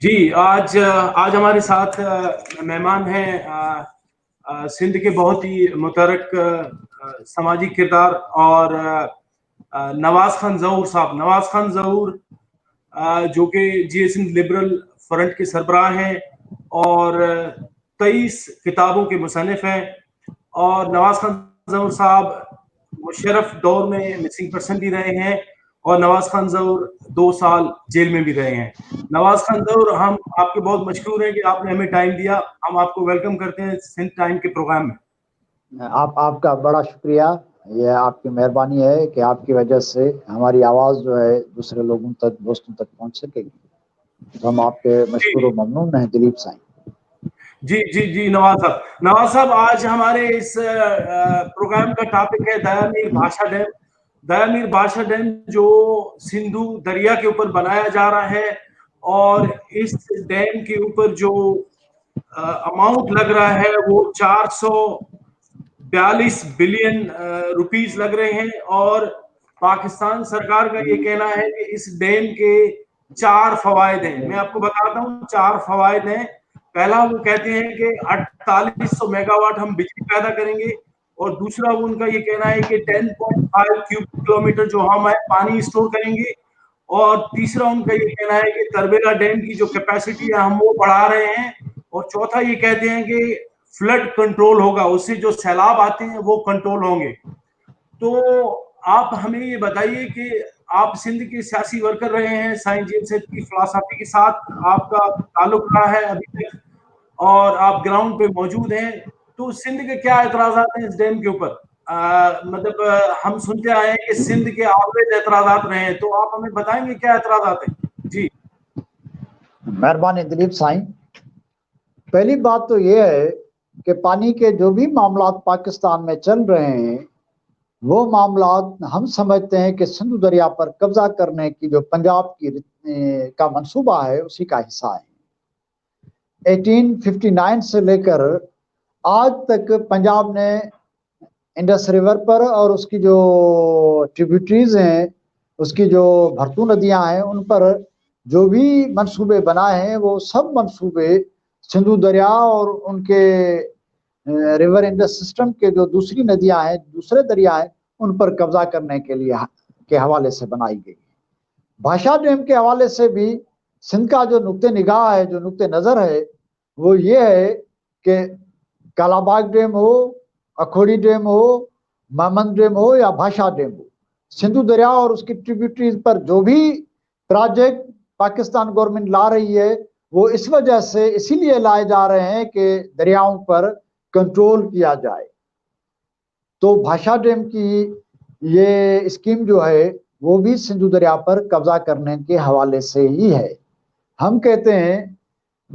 جی آج ہمارے ساتھ مہمان ہیں سندھ کے بہت ہی متحرک سماجی کردار اور نواز خان ظہور صاحب. نواز خان ظہور جو کہ جی اے سندھ لبرل فرنٹ کے سربراہ ہیں اور 23 کتابوں کے مصنف ہیں. اور نواز خان ظہور صاحب مشرف دور میں مسنگ پرسن بھی رہے ہیں اور نواز خان ظہور 2 سال جیل میں بھی رہے ہیں. نواز خان ظہور، ہم آپ کے بہت مشکور ہیں کہ آپ نے ہمیں ٹائم دیا. ہم آپ کو ویلکم کرتے ہیں سندھ ٹائم کے پروگرام میں. آپ کا بڑا شکریہ. یہ آپ کی مہربانی ہے کہ آپ کی وجہ سے ہماری آواز جو ہے دوسرے لوگوں تک، دوستوں تک پہنچ سکے گی. تو ہم آپ کے مشکور و ممنون ہیں دلیپ سائیں. جی نواز صاحب آج ہمارے اس پروگرام کا ٹاپک ہے دیامیر بھاشا ڈیم. دیامیر بھاشا ڈیم جو سندھو دریا کے اوپر بنایا جا رہا ہے، اور اس ڈیم کے اوپر جو اماؤنٹ لگ رہا ہے وہ 442 بلین روپیز لگ رہے ہیں. اور پاکستان سرکار کا یہ کہنا ہے کہ اس ڈیم کے 4 فوائد ہیں. میں آپ کو بتاتا ہوں 4 فوائد ہیں. پہلا وہ کہتے ہیں کہ 4800 میگا واٹ ہم بجلی پیدا کریں گے، اور دوسرا وہ ان کا یہ کہنا ہے کہ 10.5 کیوب کلومیٹر جو ہم ہے پانی اسٹور کریں گے، اور تیسرا ان کا یہ کہنا ہے کہ تربیلا ڈیم کی جو کیپیسٹی ہے ہم وہ بڑھا رہے ہیں، اور چوتھا یہ کہتے ہیں کہ فلڈ کنٹرول ہوگا، اس سے جو سیلاب آتے ہیں وہ کنٹرول ہوں گے. تو آپ ہمیں یہ بتائیے کہ آپ سندھ کے سیاسی ورکر رہے ہیں، سائنس جیل کی فلسفی کے ساتھ آپ کا تعلق رہا ہے ابھی تک، اور آپ گراؤنڈ پہ موجود ہیں. تو سندھ کے کیا اعتراضات ہیں اس ڈیم کے اوپر؟ مطلب ہم سنتے آئے ہیں کہ سندھ کے آوریج اعتراضات رہے ہیں، تو آپ ہمیں بتائیں گے کیا اعتراضات ہیں؟ جی مہربانی دلیپ سائیں. پہلی بات تو یہ ہے کہ پانی کے جو بھی معاملات پاکستان میں چل رہے ہیں وہ معاملات ہم سمجھتے ہیں کہ سندھو دریا پر قبضہ کرنے کی جو پنجاب کا منصوبہ ہے اسی کا حصہ ہے. 1859 سے لے کر آج تک پنجاب نے انڈس ریور پر اور اس کی جو ٹریبیوٹریز ہیں، اس کی جو بھرتو ندیاں ہیں، ان پر جو بھی منصوبے بنائے ہیں وہ سب منصوبے سندھو دریا اور ان کے ریور انڈس سسٹم کے جو دوسری ندیاں ہیں، دوسرے دریا ہیں، ان پر قبضہ کرنے کے حوالے سے بنائی گئی. بھاشا ڈیم کے حوالے سے بھی سندھ کا جو نقطہ نگاہ ہے، جو نقطہ نظر ہے، وہ یہ ہے کہ کالا باغ ڈیم ہو، اکھوڑی ڈیم ہو، مامند ڈیم ہو یا بھاشا ڈیم ہو، سندھو دریا اور اس کی ٹریبیوٹریز پر جو بھی پروجیکٹ پاکستان گورنمنٹ لا رہی ہے وہ اس وجہ سے اسی لیے لائے جا رہے ہیں کہ دریاؤں پر کنٹرول کیا جائے. تو بھاشا ڈیم کی یہ اسکیم جو ہے وہ بھی سندھو دریا پر قبضہ کرنے کے حوالے سے ہی ہے. ہم کہتے ہیں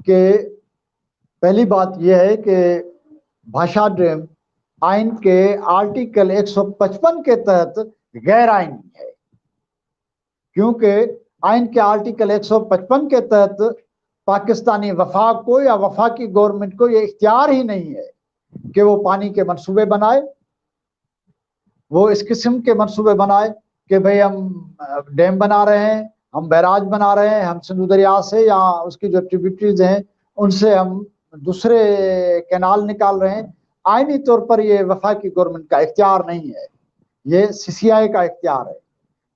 کہ پہلی بات یہ ہے کہ بھاشا ڈیم آئین کے آرٹیکل 155 کے تحت غیر آئینی ہے، کیونکہ آئین کے آرٹیکل 155 کے تحت پاکستانی وفاق کو یا وفاقی گورنمنٹ کو یہ اختیار ہی نہیں ہے کہ وہ پانی کے منصوبے بنائے، وہ اس قسم کے منصوبے بنائے کہ بھئی ہم ڈیم بنا رہے ہیں، ہم بیراج بنا رہے ہیں، ہم سندھو دریا سے یا اس کی جو ٹریبیوٹریز ہیں ان سے ہم دوسرے کینال نکال رہے ہیں. آئینی طور پر یہ وفاقی گورنمنٹ کا اختیار نہیں ہے، یہ سی سی آئی کا اختیار ہے،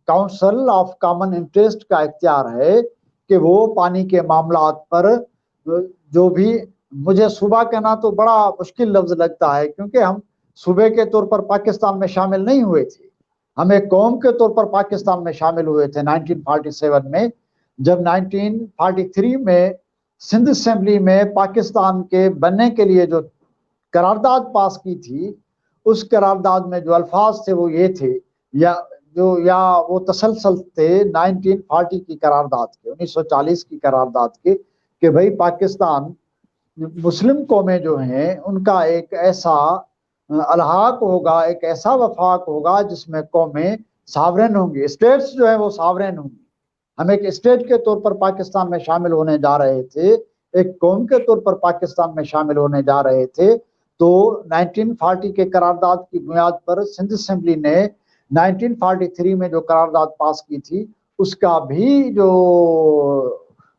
کاؤنسل آف کامن انٹرسٹ کا اختیار ہے کہ وہ پانی کے معاملات پر جو بھی، مجھے صوبہ کہنا تو بڑا مشکل لفظ لگتا ہے کیونکہ ہم صوبے کے طور پر پاکستان میں شامل نہیں ہوئے تھے، ہم ایک قوم کے طور پر پاکستان میں شامل ہوئے تھے 1947 میں، جب 1943 میں سندھ اسمبلی میں پاکستان کے بننے کے لیے جو قرارداد پاس کی تھی، اس قرارداد میں جو الفاظ تھے وہ یہ تھے یا وہ تسلسل تھے 1940 کی قرارداد کے، 1940 کی قرارداد کے، کہ بھئی پاکستان مسلم قومیں جو ہیں ان کا ایک ایسا الحاق ہوگا، ایک ایسا وفاق ہوگا جس میں قومیں ساورن ہوں گی، اسٹیٹس جو ہیں وہ ساورن ہوں گی. ہم ایک اسٹیٹ کے طور پر پاکستان میں شامل ہونے جا رہے تھے، ایک قوم کے طور پر پاکستان میں شامل ہونے جا رہے تھے. تو 1940 کے قرارداد کی بنیاد پر سندھ اسمبلی نے 1943 میں جو قرارداد پاس کی تھی اس کا بھی جو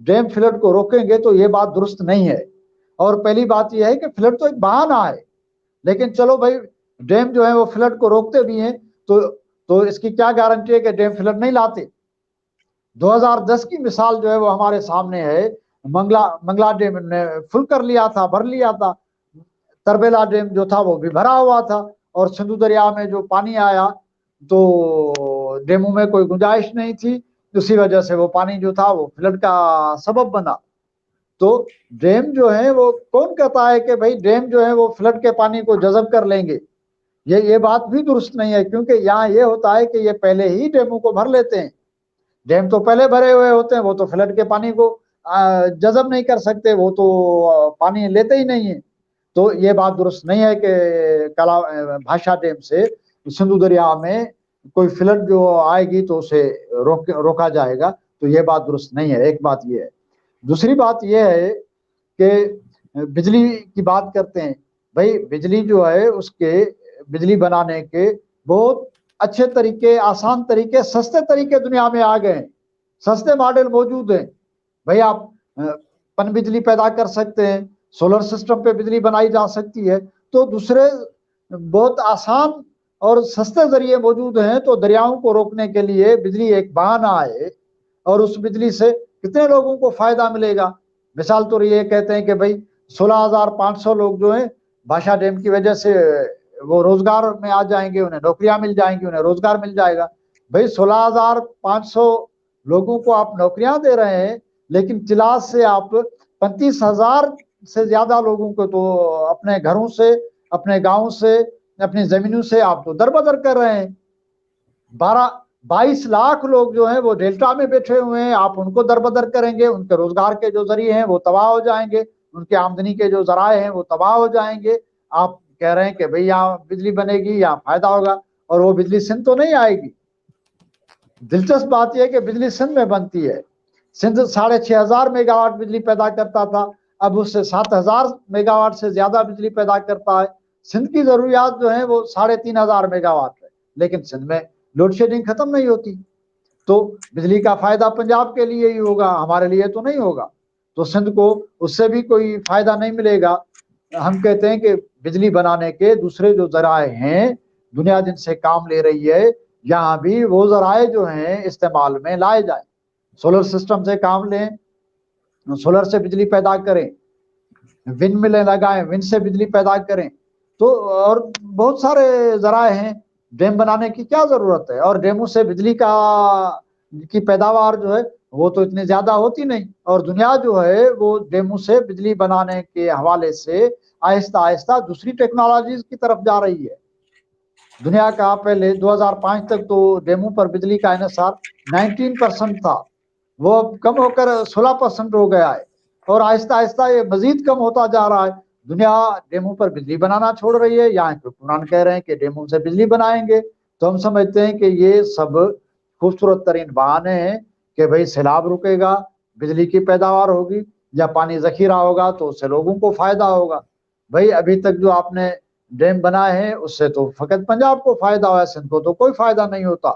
ڈیم فلڈ کو روکیں گے تو یہ بات درست نہیں ہے. اور پہلی بات یہ ہے کہ فلڈ تو ایک بہانہ ہے, لیکن چلو بھائی ڈیم جو ہے وہ فلڈ کو روکتے بھی ہیں تو اس کی کیا گارنٹی ہے کہ ڈیم فلڈ نہیں لاتے. 2010 کی مثال جو ہے وہ ہمارے سامنے ہے. منگلا ڈیم نے فل کر لیا تھا, بھر لیا تھا. تربیلا ڈیم جو تھا وہ بھی بھرا ہوا تھا, اور سندھو دریا میں جو پانی آیا تو ڈیموں میں کوئی گنجائش نہیں تھی, اسی وجہ سے وہ پانی جو تھا وہ فلڈ کا سبب بنا. تو ڈیم جو ہے وہ کون کہتا ہے کہ بھائی ڈیم جو ہے وہ فلڈ کے پانی کو جذب کر لیں گے؟ یہ بات بھی درست نہیں ہے, کیونکہ یہاں یہ ہوتا ہے کہ یہ پہلے ہی ڈیموں کو بھر لیتے ہیں. ڈیم تو پہلے بھرے ہوئے ہوتے ہیں, وہ تو فلڈ کے پانی کو جذب نہیں کر سکتے, وہ تو پانی لیتے ہی نہیں ہیں. تو یہ بات درست نہیں ہے کہ بھاشا ڈیم سے سندھو دریا میں کوئی فلڈ جو آئے گی تو اسے روکا جائے گا, تو یہ بات درست نہیں ہے. ایک بات یہ ہے. دوسری بات یہ ہے کہ بجلی کی بات کرتے ہیں. بھائی بجلی جو ہے اس کے بجلی بنانے کے بہت اچھے طریقے, آسان طریقے, سستے طریقے دنیا میں آ گئے ہیں. سستے ماڈل موجود ہیں. بھائی آپ پن بجلی پیدا کر سکتے ہیں, سولر سسٹم پہ بجلی بنائی جا سکتی ہے. تو دوسرے بہت آسان اور سستے ذریعے موجود ہیں. تو دریاؤں کو روکنے کے لیے بجلی ایک بہانہ ہے, اور اس بجلی سے کتنے لوگوں کو فائدہ ملے گا. مثال طور یہ کہتے ہیں کہ بھائی 16,500 لوگ جو ہیں بھاشا ڈیم کی وجہ سے وہ روزگار میں آ جائیں گے, انہیں نوکریاں مل جائیں گی, انہیں روزگار مل جائے گا. بھائی 16,500 لوگوں کو آپ نوکریاں دے رہے ہیں, لیکن چلاس سے آپ 35,000 سے زیادہ لوگوں کو تو اپنے گھروں سے, اپنے گاؤں سے, اپنی زمینوں سے آپ تو دربدر کر رہے ہیں. 22 لاکھ لوگ جو ہیں وہ ڈیلٹا میں بیٹھے ہوئے ہیں, آپ ان کو دربدر کریں گے. ان کے روزگار کے جو ذریعے ہیں وہ تباہ ہو جائیں گے, ان کے آمدنی کے جو ذرائع ہیں وہ تباہ ہو جائیں گے. آپ کہہ رہے ہیں کہ بھئی یہاں بجلی بنے گی, یہاں فائدہ ہوگا, اور وہ بجلی سندھ تو نہیں آئے گی. دلچسپ بات یہ ہے کہ بجلی سندھ میں بنتی ہے. سندھ 6,500 میگا واٹ بجلی پیدا کرتا تھا, اب اس سے 7,000 میگا واٹ سے زیادہ بجلی پیدا کرتا ہے. سندھ کی ضروریات جو ہیں وہ 3,500 میگا واٹ ہے, لیکن سندھ میں لوڈ شیڈنگ ختم نہیں ہوتی. تو بجلی کا فائدہ پنجاب کے لیے ہی ہوگا, ہمارے لیے تو نہیں ہوگا. تو سندھ کو اس سے بھی کوئی فائدہ نہیں ملے گا. ہم کہتے ہیں کہ بجلی بنانے کے دوسرے جو ذرائع ہیں, دنیا جن سے کام لے رہی ہے, یہاں بھی وہ ذرائع جو ہیں استعمال میں لائے جائیں. سولر سسٹم سے کام لیں, سولر سے بجلی پیدا کریں, ونڈ ملیں لگائیں, ونڈ سے بجلی پیدا کریں. تو اور بہت سارے ذرائع ہیں. ڈیم بنانے کی کیا ضرورت ہے؟ اور ڈیموں سے بجلی کی پیداوار جو ہے وہ تو اتنی زیادہ ہوتی نہیں, اور دنیا جو ہے وہ ڈیموں سے بجلی بنانے کے حوالے سے آہستہ آہستہ دوسری ٹیکنالوجیز کی طرف جا رہی ہے. دنیا کا پہلے 2005 تک تو ڈیموں پر بجلی کا انحصار 19% تھا, وہ اب کم ہو کر 16% ہو گیا ہے, اور آہستہ آہستہ یہ مزید کم ہوتا جا رہا ہے. دنیا ڈیموں پر بجلی بنانا چھوڑ رہی ہے. یہاں کے حکمران کہہ رہے ہیں کہ ڈیموں سے بجلی بنائیں گے. تو ہم سمجھتے ہیں کہ یہ سب خوبصورت ترین بہانے ہیں کہ بھئی سیلاب رکے گا, بجلی کی پیداوار ہوگی, یا پانی ذخیرہ ہوگا تو اس سے لوگوں کو فائدہ ہوگا. بھئی ابھی تک جو آپ نے ڈیم بنائے ہیں اس سے تو فقط پنجاب کو فائدہ ہوا ہے, سندھ کو تو کوئی فائدہ نہیں ہوتا.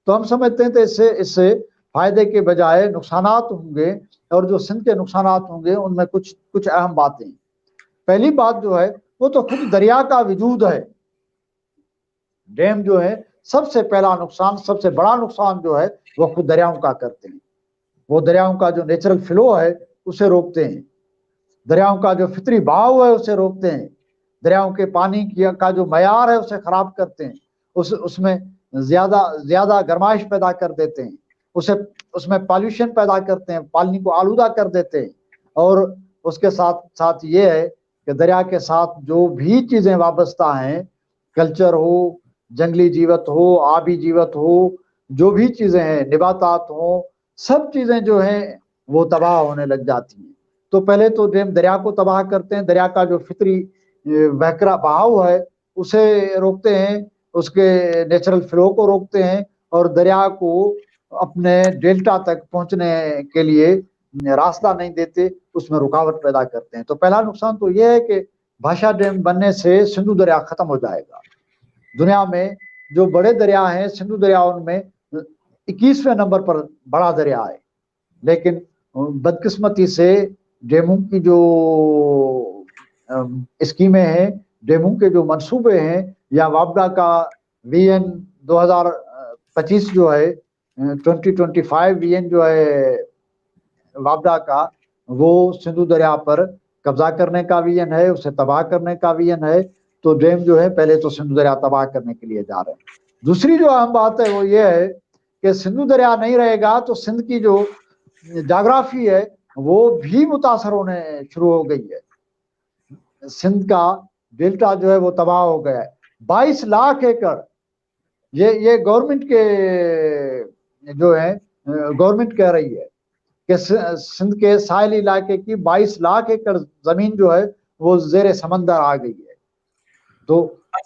تو ہم سمجھتے ہیں کہ اس سے فائدے کے بجائے نقصانات ہوں گے, اور جو سندھ کے نقصانات ہوں گے ان میں کچھ اہم باتیں. پہلی بات جو ہے وہ تو خود دریا کا وجود ہے. ڈیم جو ہے سب سے پہلا نقصان, سب سے بڑا نقصان جو ہے وہ خود دریاؤں کا کرتے ہیں. وہ دریاؤں کا جو نیچرل فلو ہے اسے روکتے ہیں, دریاؤں کا جو فطری بہاؤ ہے اسے روکتے ہیں, دریاؤں کے پانی کا جو معیار ہے اسے خراب کرتے ہیں, اس میں زیادہ گرمائش پیدا کر دیتے ہیں, اس میں پالیوشن پیدا کرتے ہیں, پانی کو آلودہ کر دیتے ہیں. اور اس کے ساتھ ساتھ یہ ہے کہ دریا کے ساتھ جو بھی چیزیں وابستہ ہیں, کلچر ہو, جنگلی جیوت ہو, آبی جیوت ہو, جو بھی چیزیں ہیں, نباتات ہوں, سب چیزیں جو ہیں وہ تباہ ہونے لگ جاتی ہیں. تو پہلے تو ڈیم دریا کو تباہ کرتے ہیں, دریا کا جو فطری بہاؤ ہے اسے روکتے ہیں, اس کے نیچرل فلو کو روکتے ہیں, اور دریا کو اپنے ڈیلٹا تک پہنچنے کے لیے راستہ نہیں دیتے, اس میں رکاوٹ پیدا کرتے ہیں. تو پہلا نقصان تو یہ ہے کہ بھاشا ڈیم بننے سے سندھو دریا ختم ہو جائے گا. دنیا میں جو بڑے دریا ہیں, سندھو دریا ان میں 21ویں نمبر پر بڑا دریا ہے, لیکن بدقسمتی سے ڈیموں کی جو اسکیمیں ہیں، ڈیموں کے جو منصوبے ہیں یا وابڈا کا وی این 2025 جو ہے 2025 وی این جو ہے وابڈا کا، وہ سندھو دریا پر قبضہ کرنے کا وی این ہے، اسے تباہ کرنے کا وی این ہے. تو ڈیم جو ہے پہلے تو سندھو دریا تباہ کرنے کے لیے جا رہے ہیں. دوسری جو اہم بات ہے وہ یہ ہے کہ سندھو دریا نہیں رہے گا تو سندھ کی جو جغرافی ہے وہ بھی متاثر ہونے شروع ہو گئی ہے. سندھ کا ڈیلٹا جو ہے وہ تباہ ہو گیا ہے. 22 لاکھ ایکڑ یہ گورنمنٹ کے جو ہے گورنمنٹ کہہ رہی ہے کہ سندھ کے ساحلی علاقے کی 22 لاکھ ایکڑ زمین جو ہے وہ زیر سمندر آ گئی ہے. تو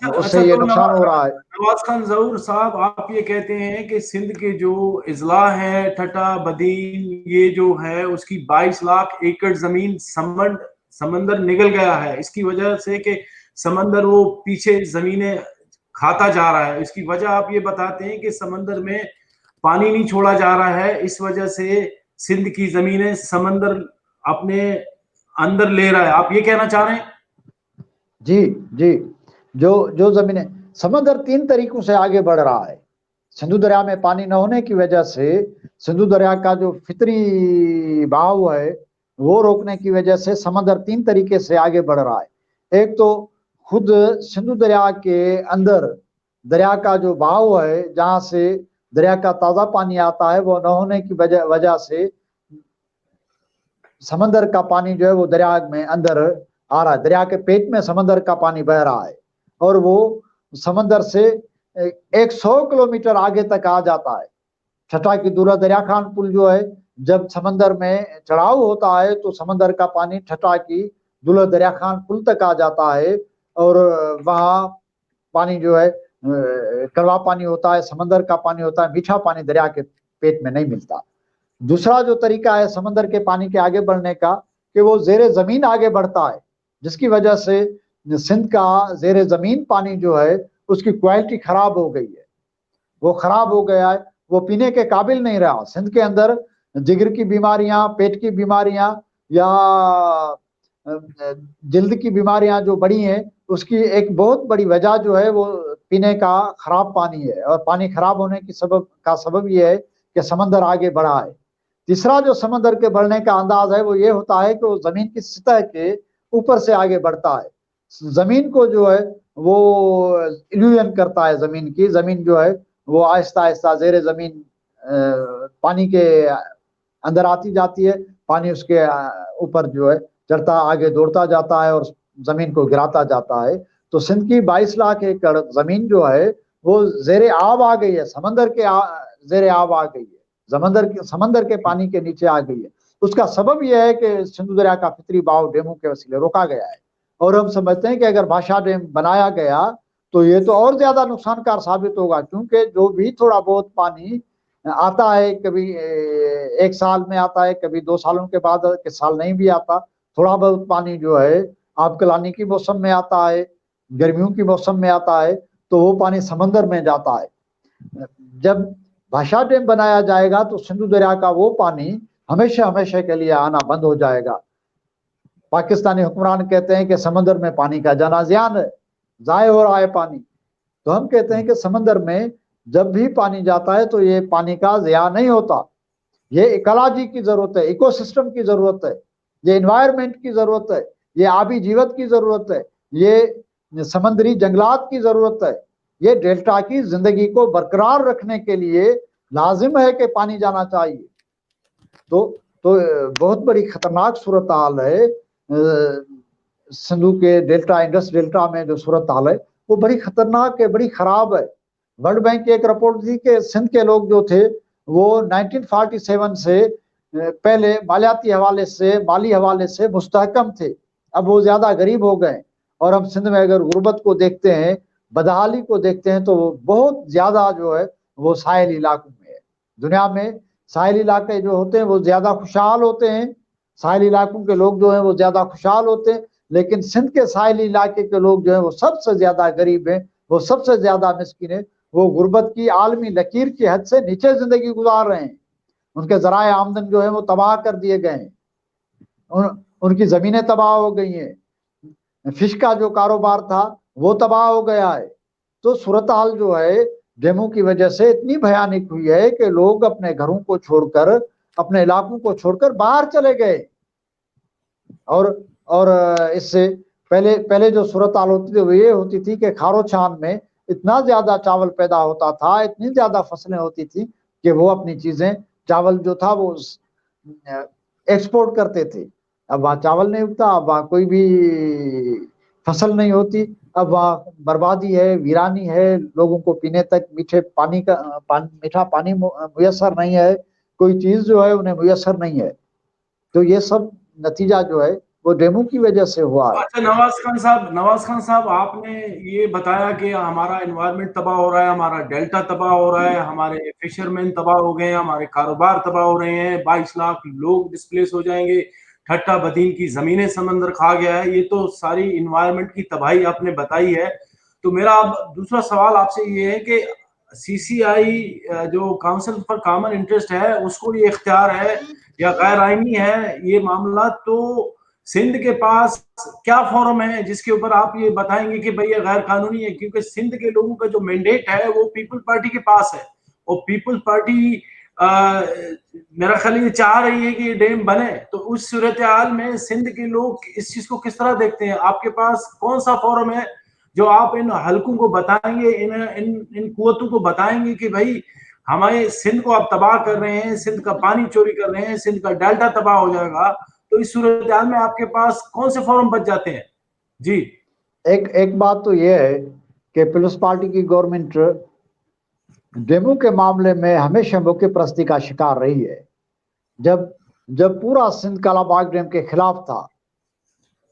اس سے یہ نقصان ہو رہا ہے. نواز خان ظہور صاحب، آپ یہ کہتے ہیں کہ سندھ کے جو اضلاع ہے ٹھٹا بدین، یہ جو ہے اس کی 22 لاکھ ایکڑ زمین سمندر نگل گیا ہے، اس کی وجہ سے کہ سمندر وہ پیچھے زمینیں کھاتا جا رہا ہے. اس کی وجہ آپ یہ بتاتے ہیں کہ سمندر میں پانی نہیں چھوڑا جا رہا ہے، اس وجہ سے سندھ کی زمینیں سمندر اپنے اندر لے رہا ہے. آپ یہ کہنا چاہ رہے ہیں؟ جی جو زمینیں سمندر 3 طریقوں سے آگے بڑھ رہا ہے. سندھو دریا میں پانی نہ ہونے کی وجہ سے سندھو دریا کا جو فطری بہاؤ ہے وہ روکنے کی وجہ سے سمندر 3 طریقے سے آگے بڑھ رہا ہے. ایک تو خود سندھو دریا کے اندر دریا کا جو بہاؤ ہے، جہاں سے دریا کا تازہ پانی آتا ہے، وہ نہ ہونے کی وجہ سے سمندر کا پانی جو ہے وہ دریا میں اندر آ رہا ہے. دریا کے پیٹ میں سمندر کا پانی بہ رہا ہے اور وہ سمندر سے 100 کلومیٹر آگے تک آ جاتا ہے. ٹھٹا کی دولہ دریا خان پل جو ہے، جب سمندر میں چڑھاؤ ہوتا ہے تو سمندر کا پانی ٹھٹا کی دولہ دریا خان پل تک آ جاتا ہے اور وہاں پانی جو ہے کڑوا پانی ہوتا ہے، سمندر کا پانی ہوتا ہے، میٹھا پانی دریا کے پیٹ میں نہیں ملتا. دوسرا جو طریقہ ہے سمندر کے پانی کے آگے بڑھنے کا کہ وہ زیر زمین آگے بڑھتا ہے، جس کی وجہ سے سندھ کا زیر زمین پانی جو ہے اس کی کوالٹی خراب ہو گئی ہے، وہ خراب ہو گیا ہے، وہ پینے کے قابل نہیں رہا. سندھ کے اندر جگر کی بیماریاں، پیٹ کی بیماریاں یا جلد کی بیماریاں جو بڑی ہیں، اس کی ایک بہت بڑی وجہ جو ہے وہ پینے کا خراب پانی ہے. اور پانی خراب ہونے کی سبب یہ ہے کہ سمندر آگے بڑھا ہے. تیسرا جو سمندر کے بڑھنے کا انداز ہے وہ یہ ہوتا ہے کہ وہ زمین کی سطح کے اوپر سے آگے بڑھتا ہے. زمین کو جو ہے وہ ایلیوژن کرتا ہے، زمین جو ہے وہ آہستہ آہستہ زیر زمین پانی کے اندر آتی جاتی ہے. پانی اس کے اوپر جو ہے چڑھتا آگے دوڑتا جاتا ہے اور زمین کو گراتا جاتا ہے. تو سندھ کی 22 لاکھ ایکڑ زمین جو ہے وہ زیر آب آ گئی ہے، سمندر کے زیر آب آ گئی ہے، سمندر کے پانی کے نیچے آ گئی ہے. اس کا سبب یہ ہے کہ سندھو دریا کا فطری بہاؤ ڈیموں کے وسیلے روکا گیا ہے. اور ہم سمجھتے ہیں کہ اگر بھاشا ڈیم بنایا گیا تو یہ تو اور زیادہ نقصان کار ثابت ہوگا، کیونکہ جو بھی تھوڑا بہت پانی آتا ہے، کبھی 1 سال میں آتا ہے، کبھی 2 سالوں کے بعد کے سال نہیں بھی آتا. تھوڑا بہت پانی جو ہے آب کلانی کی موسم میں آتا ہے، گرمیوں کی موسم میں آتا ہے، تو وہ پانی سمندر میں جاتا ہے. جب بھاشا ڈیم بنایا جائے گا تو سندھو دریا کا وہ پانی ہمیشہ کے لیے آنا بند ہو جائے گا. پاکستانی حکمران کہتے ہیں کہ سمندر میں پانی کا جانا زیان ہے، ضائع ہو رہا ہے پانی. تو ہم کہتے ہیں کہ سمندر میں جب بھی پانی جاتا ہے تو یہ پانی کا ضیاع نہیں ہوتا. یہ ایکالوجی کی ضرورت ہے، ایکو سسٹم کی ضرورت ہے، یہ انوائرمنٹ کی ضرورت ہے، یہ آبی جیوت کی ضرورت ہے، یہ سمندری جنگلات کی ضرورت ہے. یہ ڈیلٹا کی زندگی کو برقرار رکھنے کے لیے لازم ہے کہ پانی جانا چاہیے. تو بہت بڑی خطرناک صورتحال ہے سندھو کے ڈیلٹا، انڈس ڈیلٹا میں جو صورتحال ہے وہ بڑی خطرناک ہے، بڑی خراب ہے. ورلڈ بینک کی ایک رپورٹ تھی کہ سندھ کے لوگ جو تھے وہ 1947 سے پہلے مالیاتی حوالے سے، مالی حوالے سے مستحکم تھے، اب وہ زیادہ غریب ہو گئے. اور ہم سندھ میں اگر غربت کو دیکھتے ہیں، بدحالی کو دیکھتے ہیں، تو وہ بہت زیادہ جو ہے وہ ساحلی علاقوں میں ہے. دنیا میں ساحلی علاقے جو ہوتے ہیں وہ زیادہ خوشحال ہوتے ہیں، ساحلی علاقوں کے لوگ جو ہیں وہ زیادہ خوشحال ہوتے ہیں، لیکن سندھ کے ساحلی علاقے کے لوگ جو ہیں وہ سب سے زیادہ غریب ہیں، وہ سب سے زیادہ مسکین ہیں. وہ غربت کی عالمی لکیر کی حد سے نیچے زندگی گزار رہے ہیں. ان کے ذرائع آمدن جو ہے وہ تباہ کر دیے گئے ہیں، ان کی زمینیں تباہ ہو گئی ہیں، فش کا جو کاروبار تھا وہ تباہ ہو گیا ہے۔ تو صورتحال جو ہے ڈیمو کی وجہ سے اتنی بھیانک ہوئی ہے کہ لوگ اپنے گھروں کو چھوڑ کر، اپنے علاقوں کو چھوڑ کر باہر چلے گئے۔ اور اس سے پہلے جو صورتحال ہوتی تھی وہ یہ ہوتی تھی کہ کھاروچان میں اتنا زیادہ چاول پیدا ہوتا تھا، اتنی زیادہ فصلیں ہوتی تھی کہ وہ اپنی چیزیں، چاول جو تھا وہ ایکسپورٹ کرتے تھے۔ اب وہاں چاول نہیں اگتا، اب وہاں کوئی بھی فصل نہیں ہوتی، اب وہاں بربادی ہے، ویرانی ہے، لوگوں کو پینے تک میٹھا پانی میسر نہیں ہے، کوئی چیز جو ہے انہیں میسر نہیں ہے۔ تو یہ سب نتیجہ جو ہے وہ ڈیمو کی وجہ سے ہوا ہے۔ اچھا نواز خان صاحب آپ نے یہ بتایا کہ ہمارا انوائرمنٹ تباہ ہو رہا ہے، ہمارا ڈیلٹا تباہ ہو رہا ہے، ہمارے فشرمین تباہ ہو گئے ہیں، ہمارے کاروبار تباہ ہو رہے ہیں، 22 لاکھ لوگ ڈسپلیس ہو جائیں گے، ٹھٹا بدین کی زمینیں سمندر کھا گیا ہے۔ یہ تو ساری انوائرمنٹ کی تباہی آپ نے بتائی ہے۔ تو میرا اب دوسرا سوال آپ سے یہ ہے کہ سی سی آئی جو کاؤنسل فار کامن انٹرسٹ ہے، اس کو یہ اختیار ہے یا غیر آئینی ہے یہ معاملہ؟ تو سندھ کے پاس کیا فورم ہے جس کے اوپر آپ یہ بتائیں گے کہ بھئی یہ غیر قانونی ہے؟ کیونکہ سندھ کے لوگوں کا جو مینڈیٹ ہے وہ پیپل پارٹی کے پاس ہے، اور پیپل پارٹی میرا خیال یہ چاہ رہی ہے کہ یہ ڈیم بنے۔ تو اس صورتحال میں سندھ کے لوگ اس چیز کو کس طرح دیکھتے ہیں؟ آپ کے پاس کون سا فورم ہے جو آپ ان حلقوں کو بتائیں گے، ان قوتوں کو بتائیں گے کہ بھئی ہمارے سندھ کو آپ تباہ کر رہے ہیں، سندھ کا پانی چوری کر رہے ہیں، سندھ کا ڈیلٹا تباہ ہو جائے گا؟ تو اس صورتحال میں آپ کے پاس کون سے فورم بچ جاتے ہیں؟ جی ایک بات تو یہ ہے کہ پیپلز پارٹی کی گورنمنٹ ڈیمو کے معاملے میں ہمیشہ موقع پرستی کا شکار رہی ہے۔ جب پورا سندھ کالا باغ ڈیم کے خلاف تھا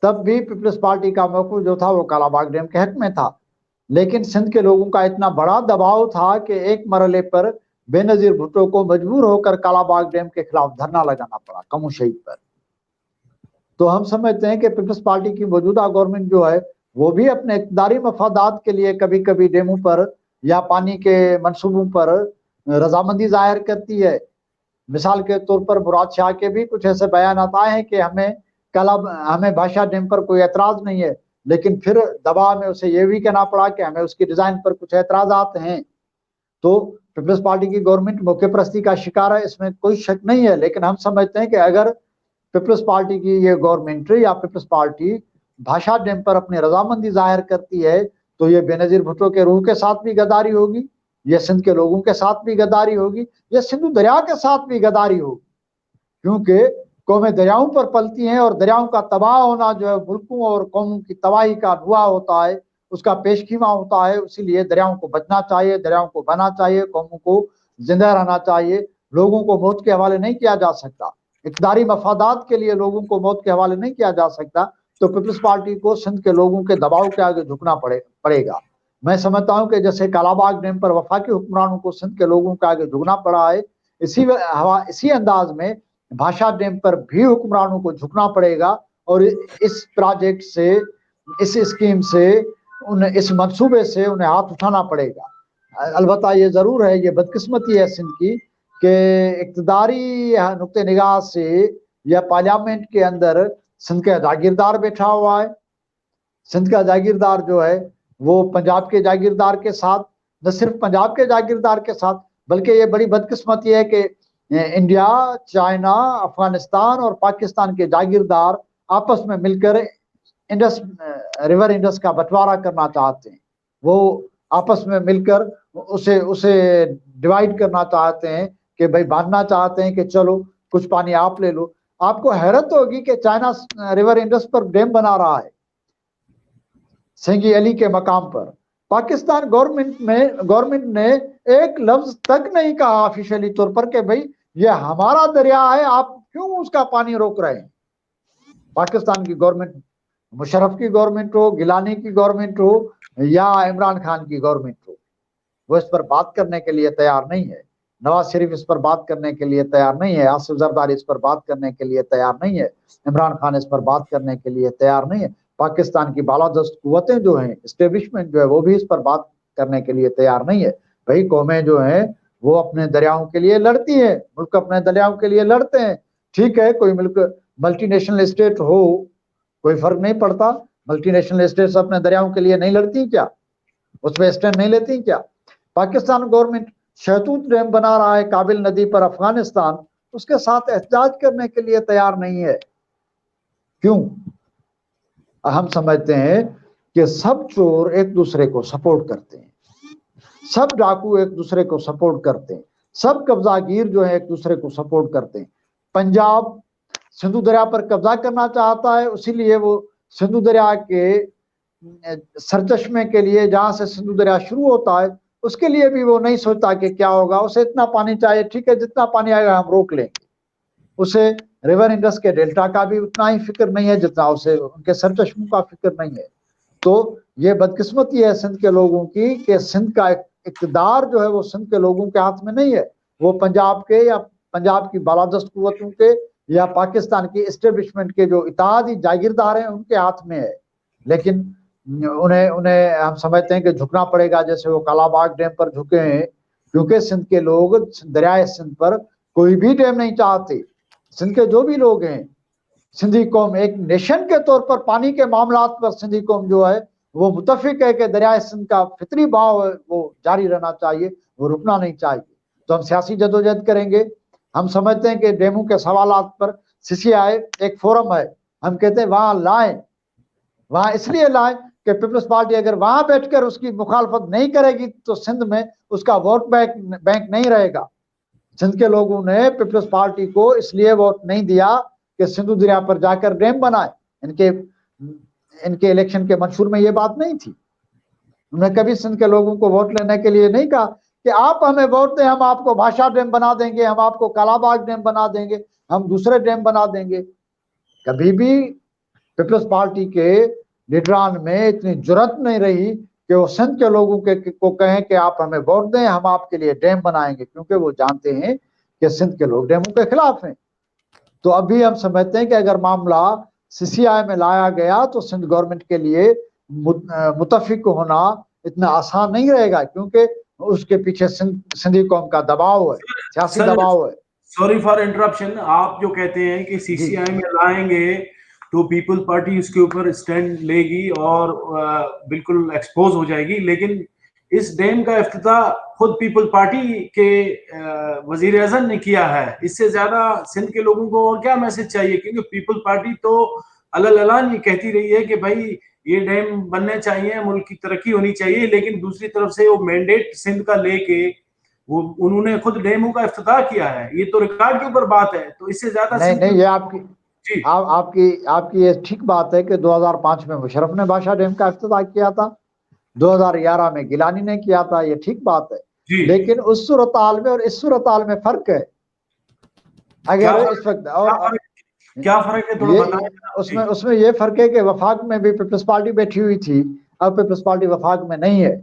تب بھی پیپلز پارٹی کا موقف جو تھا وہ کالا باغ ڈیم کے حق میں تھا، لیکن سندھ کے لوگوں کا اتنا بڑا دباؤ تھا کہ ایک مرحلے پر بے نظیر بھٹو کو مجبور ہو کر کالا باغ ڈیم کے خلاف دھرنا لگانا پڑا کمو شہید پر۔ تو ہم سمجھتے ہیں کہ پیپلز پارٹی کی موجودہ گورنمنٹ جو ہے وہ بھی اپنے اقتداری مفادات کے لیے کبھی کبھی ڈیمو پر یا پانی کے منصوبوں پر رضامندی ظاہر کرتی ہے۔ مثال کے طور پر مراد شاہ کے بھی کچھ ایسے بیانات آئے ہیں کہ ہمیں بھاشا ڈیم پر کوئی اعتراض نہیں ہے، لیکن پھر دباؤ میں اسے یہ بھی کہنا پڑا کہ ہمیں اس کی ڈیزائن پر کچھ اعتراضات ہیں۔ تو پیپلز پارٹی کی گورنمنٹ موقع پرستی کا شکار ہے، اس میں کوئی شک نہیں ہے، لیکن ہم سمجھتے ہیں کہ اگر پیپلز پارٹی کی یہ گورنمنٹ یا پیپلز پارٹی بھاشا ڈیم پر اپنی رضامندی ظاہر کرتی ہے تو یہ بے نظیر بھٹو کے روح کے ساتھ بھی غداری ہوگی، یہ سندھ کے لوگوں کے ساتھ بھی غداری ہوگی، یہ سندھو دریا کے ساتھ بھی غداری ہوگی، کیونکہ قومیں دریاؤں پر پلتی ہیں اور دریاؤں کا تباہ ہونا جو ہے ملکوں اور قوموں کی تباہی کا دھواں ہوتا ہے، اس کا پیش خیمہ ہوتا ہے۔ اسی لیے دریاؤں کو بچنا چاہیے، دریاؤں کو بنا چاہیے، قوموں کو زندہ رہنا چاہیے، لوگوں کو موت کے حوالے نہیں کیا جا سکتا، اقتداری مفادات کے لیے لوگوں کو موت کے حوالے نہیں کیا جا سکتا۔ تو پیپلز پارٹی کو سندھ کے لوگوں کے دباؤ کے آگے جھکنا پڑے گا۔ میں سمجھتا ہوں کہ جیسے کالا باغ ڈیم پر وفاقی حکمرانوں کو سندھ کے لوگوں کے آگے جھکنا پڑا ہے، اسی انداز میں بھاشا ڈیم پر بھی حکمرانوں کو جھکنا پڑے گا، اور اس پروجیکٹ سے، اس اسکیم سے، اس منصوبے سے انہیں ہاتھ اٹھانا پڑے گا۔ البتہ یہ ضرور ہے، یہ بدقسمتی ہے سندھ کی کہ اقتداری نقطہ نگاہ سے یا پارلیمنٹ کے اندر سندھ کا جاگیردار بیٹھا ہوا ہے۔ سندھ کا جاگیردار جو ہے وہ پنجاب کے جاگیردار کے ساتھ، نہ صرف پنجاب کے جاگیردار کے ساتھ، بلکہ یہ بڑی بدقسمتی ہے کہ انڈیا، چائنا، افغانستان اور پاکستان کے جاگیردار آپس میں مل کر ریور انڈس کا بٹوارا کرنا چاہتے ہیں۔ وہ آپس میں مل کر اسے ڈیوائیڈ کرنا چاہتے ہیں کہ بھائی باندھنا چاہتے ہیں کہ چلو کچھ پانی آپ لے لو۔ آپ کو حیرت ہوگی کہ چائنا ریور انڈس پر ڈیم بنا رہا ہے سینگی علی کے مقام پر۔ پاکستان گورنمنٹ نے ایک لفظ تک نہیں کہا آفیشیلی طور پر کہ بھائی یہ ہمارا دریا ہے، آپ کیوں اس کا پانی روک رہے ہیں۔ پاکستان کی گورنمنٹ، مشرف کی گورنمنٹ ہو، گیلانی کی گورنمنٹ ہو یا عمران خان کی گورنمنٹ ہو، وہ اس پر بات کرنے کے لیے تیار نہیں ہے۔ نواز شریف اس پر بات کرنے کے لیے تیار نہیں ہے، آصف زرداری اس پر بات کرنے کے لیے تیار نہیں ہے، عمران خان اس پر بات کرنے کے لیے تیار نہیں ہے، پاکستان کی بالادست قوتیں جو ہیں، اسٹیبلشمنٹ جو ہے، وہ بھی اس پر بات کرنے کے لیے تیار نہیں ہے۔ بھائی قومیں جو ہیں وہ اپنے دریاؤں کے لیے لڑتی ہیں, ملک اپنے دریاؤں کے لیے لڑتے ہیں. ٹھیک ہے, کوئی ملک ملٹی نیشنل اسٹیٹ ہو کوئی فرق نہیں پڑتا, ملٹی نیشنل اسٹیٹس اپنے دریاؤں کے لیے نہیں لڑتی کیا, اس پہ اسٹینڈ نہیں لیتی کیا؟ پاکستان گورنمنٹ شہتوت ڈیم بنا رہا ہے کابل ندی پر افغانستان, اس کے ساتھ احتجاج کرنے کے لیے تیار نہیں ہے. کیوں؟ ہم سمجھتے ہیں کہ سب چور ایک دوسرے کو سپورٹ کرتے ہیں, سب ڈاکو ایک دوسرے کو سپورٹ کرتے ہیں, سب قبضہ گیر جو ہے ایک دوسرے کو سپورٹ کرتے ہیں. پنجاب سندھو دریا پر قبضہ کرنا چاہتا ہے, اسی لیے وہ سندھو دریا کے سرچشمے کے لیے جہاں سے سندھو دریا شروع ہوتا ہے اس کے لیے بھی وہ نہیں سوچتا کہ کیا ہوگا, اسے اتنا پانی چاہیے, ٹھیک ہے جتنا پانی آئے گا ہم روک لیں گے. اسے ریور انڈس کے ڈیلٹا کا بھی اتنا ہی فکر نہیں ہے جتنا اسے ان کے سرچشموں کا فکر نہیں ہے. تو یہ بدقسمتی ہے سندھ کے لوگوں کی کہ سندھ کا اقتدار جو ہے وہ سندھ کے لوگوں کے ہاتھ میں نہیں ہے, وہ پنجاب کے یا پنجاب کی بالادست قوتوں کے یا پاکستان کی اسٹیبلشمنٹ کے جو اتحادی جاگیردار ہیں ان کے ہاتھ میں ہے. لیکن انہیں ہم سمجھتے ہیں کہ جھکنا پڑے گا, جیسے وہ کالا باغ ڈیم پر جھکے ہیں, کیونکہ سندھ کے لوگ دریائے سندھ پر کوئی بھی ڈیم نہیں چاہتے. سندھ کے جو بھی لوگ ہیں, سندھی قوم ایک نیشن کے طور پر پانی کے معاملات پر سندھی قوم جو ہے وہ متفق ہے کہ دریائے سندھ کا فطری بہاؤ ہے وہ جاری رہنا چاہیے, وہ رکنا نہیں چاہیے. تو ہم سیاسی جدوجہد کریں گے. ہم سمجھتے ہیں کہ ڈیموں کے سوالات پر CCI ایک فورم ہے, ہم کہتے ہیں وہاں لائیں, وہاں اس لیے لائیں کہ پیپلز پارٹی اگر وہاں بیٹھ کر اس کی مخالفت نہیں کرے گی تو سندھ میں اس کا ووٹ بینک نہیں رہے گا. سندھ کے لوگوں نے پیپلز پارٹی کو اس لیے ووٹ نہیں دیا کہ سندھو دریا پر جا کر ڈیم بنائے. ان کے الیکشن کے منشور میں یہ بات نہیں تھی. انہوں نے کبھی سندھ کے لوگوں کو ووٹ لینے کے لیے نہیں کہا کہ آپ ہمیں ووٹ دیں, ہم آپ کو بھاشا ڈیم بنا دیں گے, ہم آپ کو کالا باغ ڈیم بنا دیں گے, ہم دوسرے ڈیم بنا دیں گے. کبھی بھی پیپلز پارٹی کے لیڈران میں اتنی جرت نہیں رہی کہ وہ سندھ کے لوگوں کو کہیں کہ آپ ہمیں ووٹ دیں, ہم آپ کے لیے ڈیم بنائیں گے, کیونکہ وہ جانتے ہیں کہ سندھ کے لوگ ڈیموں کے خلاف ہیں. تو ابھی ہم سمجھتے ہیں کہ اگر معاملہ CCI میں لایا گیا تو سندھ گورنمنٹ کے لیے متفق ہونا اتنا آسان نہیں رہے گا, کیونکہ اس کے پیچھے سندھی قوم کا دباؤ ہے, سیاسی دباؤ ہے. سوری فار انٹرپشن, آپ جو کہتے ہیں کہ CCI میں لائیں گے تو پیپل پارٹی اس کے اوپر اسٹینڈ لے گی اور بالکل ایکسپوز ہو جائے گی, لیکن اس ڈیم کا افتتاح خود پیپل پارٹی کے وزیر اعظم نے کیا ہے. اس سے زیادہ سندھ کے لوگوں کو اور کیا میسج چاہیے, کیونکہ پیپل پارٹی تو علل یہ کہتی رہی ہے کہ بھائی یہ ڈیم بننے چاہیے, ملک کی ترقی ہونی چاہیے, لیکن دوسری طرف سے وہ مینڈیٹ سندھ کا لے کے وہ انہوں نے خود ڈیموں کا افتتاح کیا ہے. یہ تو ریکارڈ کے اوپر بات ہے, تو اس سے زیادہ نہیں یہ آپ کی یہ ٹھیک بات ہے کہ 2005 میں مشرف نے بھاشا ڈیم کا افتتاح کیا تھا, 2011 میں گیلانی نے کیا تھا, یہ ٹھیک بات ہے. لیکن اس صورتحال میں اور اس صورتحال میں فرق ہے. اگر اس وقت اور کیا فرق ہے تھوڑا بتائیں. اس میں یہ فرق ہے کہ وفاق میں بھی پیپلز پارٹی بیٹھی ہوئی تھی, اب پیپلز پارٹی وفاق میں نہیں ہے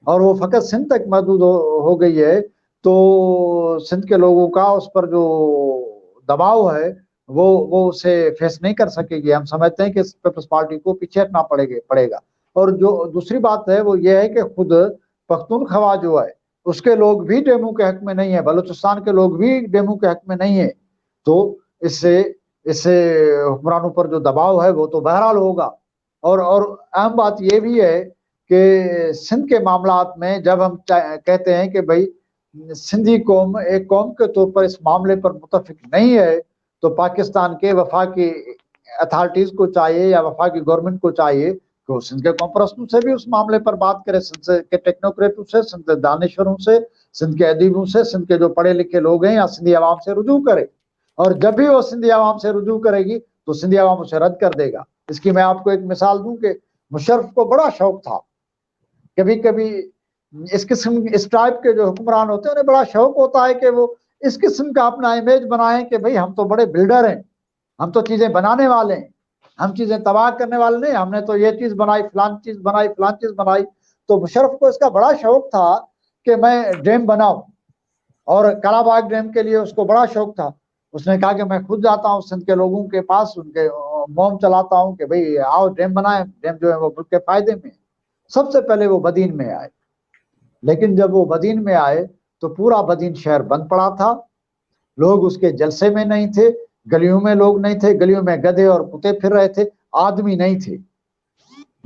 اور وہ فقط سندھ تک محدود ہو گئی ہے. تو سندھ کے لوگوں کا اس پر جو دباؤ ہے وہ اسے فیس نہیں کر سکے گی. ہم سمجھتے ہیں کہ پیپلز پارٹی کو پیچھے ہٹنا پڑے گا. اور جو دوسری بات ہے وہ یہ ہے کہ خود پختونخوا جو ہے اس کے لوگ بھی ڈیموں کے حق میں نہیں ہے, بلوچستان کے لوگ بھی ڈیموں کے حق میں نہیں ہے. تو اس سے حکمرانوں پر جو دباؤ ہے وہ تو بہرحال ہوگا. اور اہم بات یہ بھی ہے کہ سندھ کے معاملات میں جب ہم کہتے ہیں کہ بھائی سندھی قوم ایک قوم کے طور پر اس معاملے پر متفق نہیں ہے, تو پاکستان کے وفاقی اتھارٹیز کو چاہیے یا وفاقی گورنمنٹ کو چاہیے کہ وہ سندھ کے قوم پرستوں سے بھی اس معاملے پر بات کرے, سندھ کے ٹیکنوکریٹوں سے, سندھ کے دانشوروں سے, سندھ کے ادیبوں سے, سندھ کے جو پڑھے لکھے لوگ ہیں یا سندھی عوام سے رجوع کرے. اور جب بھی وہ سندھی عوام سے رجوع کرے گی تو سندھی عوام اسے رد کر دے گا. اس کی میں آپ کو ایک مثال دوں کہ مشرف کو بڑا شوق تھا, کبھی کبھی اس قسم اس ٹائپ کے جو حکمران ہوتے ہیں انہیں بڑا شوق ہوتا ہے کہ وہ اس قسم کا اپنا امیج بنائیں کہ بھئی ہم تو بڑے بلڈر ہیں, ہم تو چیزیں بنانے والے ہیں, ہم چیزیں تباہ کرنے والے نہیں, ہم نے تو یہ چیز بنائی, فلان چیز بنائی, فلان چیز بنائی. تو مشرف کو اس کا بڑا شوق تھا کہ میں ڈیم بناؤں, اور کالا باغ ڈیم کے لیے اس کو بڑا شوق تھا. اس نے کہا کہ میں خود جاتا ہوں سندھ کے لوگوں کے پاس, ان کے موم چلاتا ہوں کہ بھئی آؤ ڈیم بنائیں, ڈیم جو ہے وہ ملک کے فائدے میں. سب سے پہلے وہ بدین میں آئے, لیکن جب وہ بدین میں آئے تو پورا بدین شہر بند پڑا تھا, لوگ اس کے جلسے میں نہیں تھے, گلیوں میں لوگ نہیں تھے, گلیوں میں گدھے اور کتے پھر رہے تھے, آدمی نہیں تھے.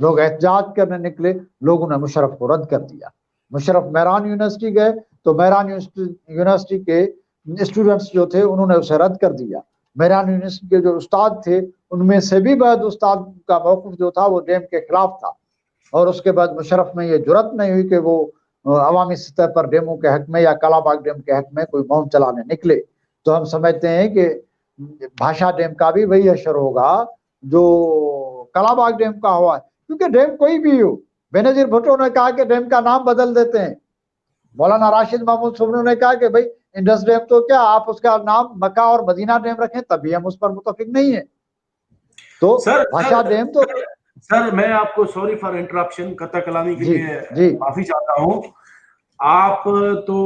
لوگ احتجاج کرنے نکلے, لوگوں نے مشرف کو رد کر دیا. مشرف مہران یونیورسٹی گئے تو مہران یونیورسٹی کے اسٹوڈنٹس جو تھے انہوں نے اسے رد کر دیا. مہران یونیورسٹی کے جو استاد تھے ان میں سے بھی بعد استاد کا موقف جو تھا وہ ڈیم کے خلاف تھا, اور اس کے بعد مشرف میں یہ جرت نہیں ہوئی کہ وہ عوامی سطح پر ڈیموں کے حق میں یا کالا باغ ڈیم کے حق میں کوئی مہم چلانے نکلے. تو ہم سمجھتے ہیں کہ بھاشا ڈیم کا بھی وہی اثر ہوگا جو کالا باغ ڈیم کا ہوا ہے, کیونکہ ڈیم کوئی بھی ہو. بینظیر بھٹو نے کہا کہ ڈیم کا نام بدل دیتے ہیں, مولانا راشد محمود سبرو نے کہا کہ بھائی انڈس ڈیم تو کیا آپ اس کا نام مکہ اور مدینہ ڈیم رکھیں, تبھی ہم اس پر متفق نہیں ہیں. تو بھاشا ڈیم تو سر میں آپ کو سوری فار انٹرپشن, قطع کلامی کے لیے معافی چاہتا ہوں. آپ تو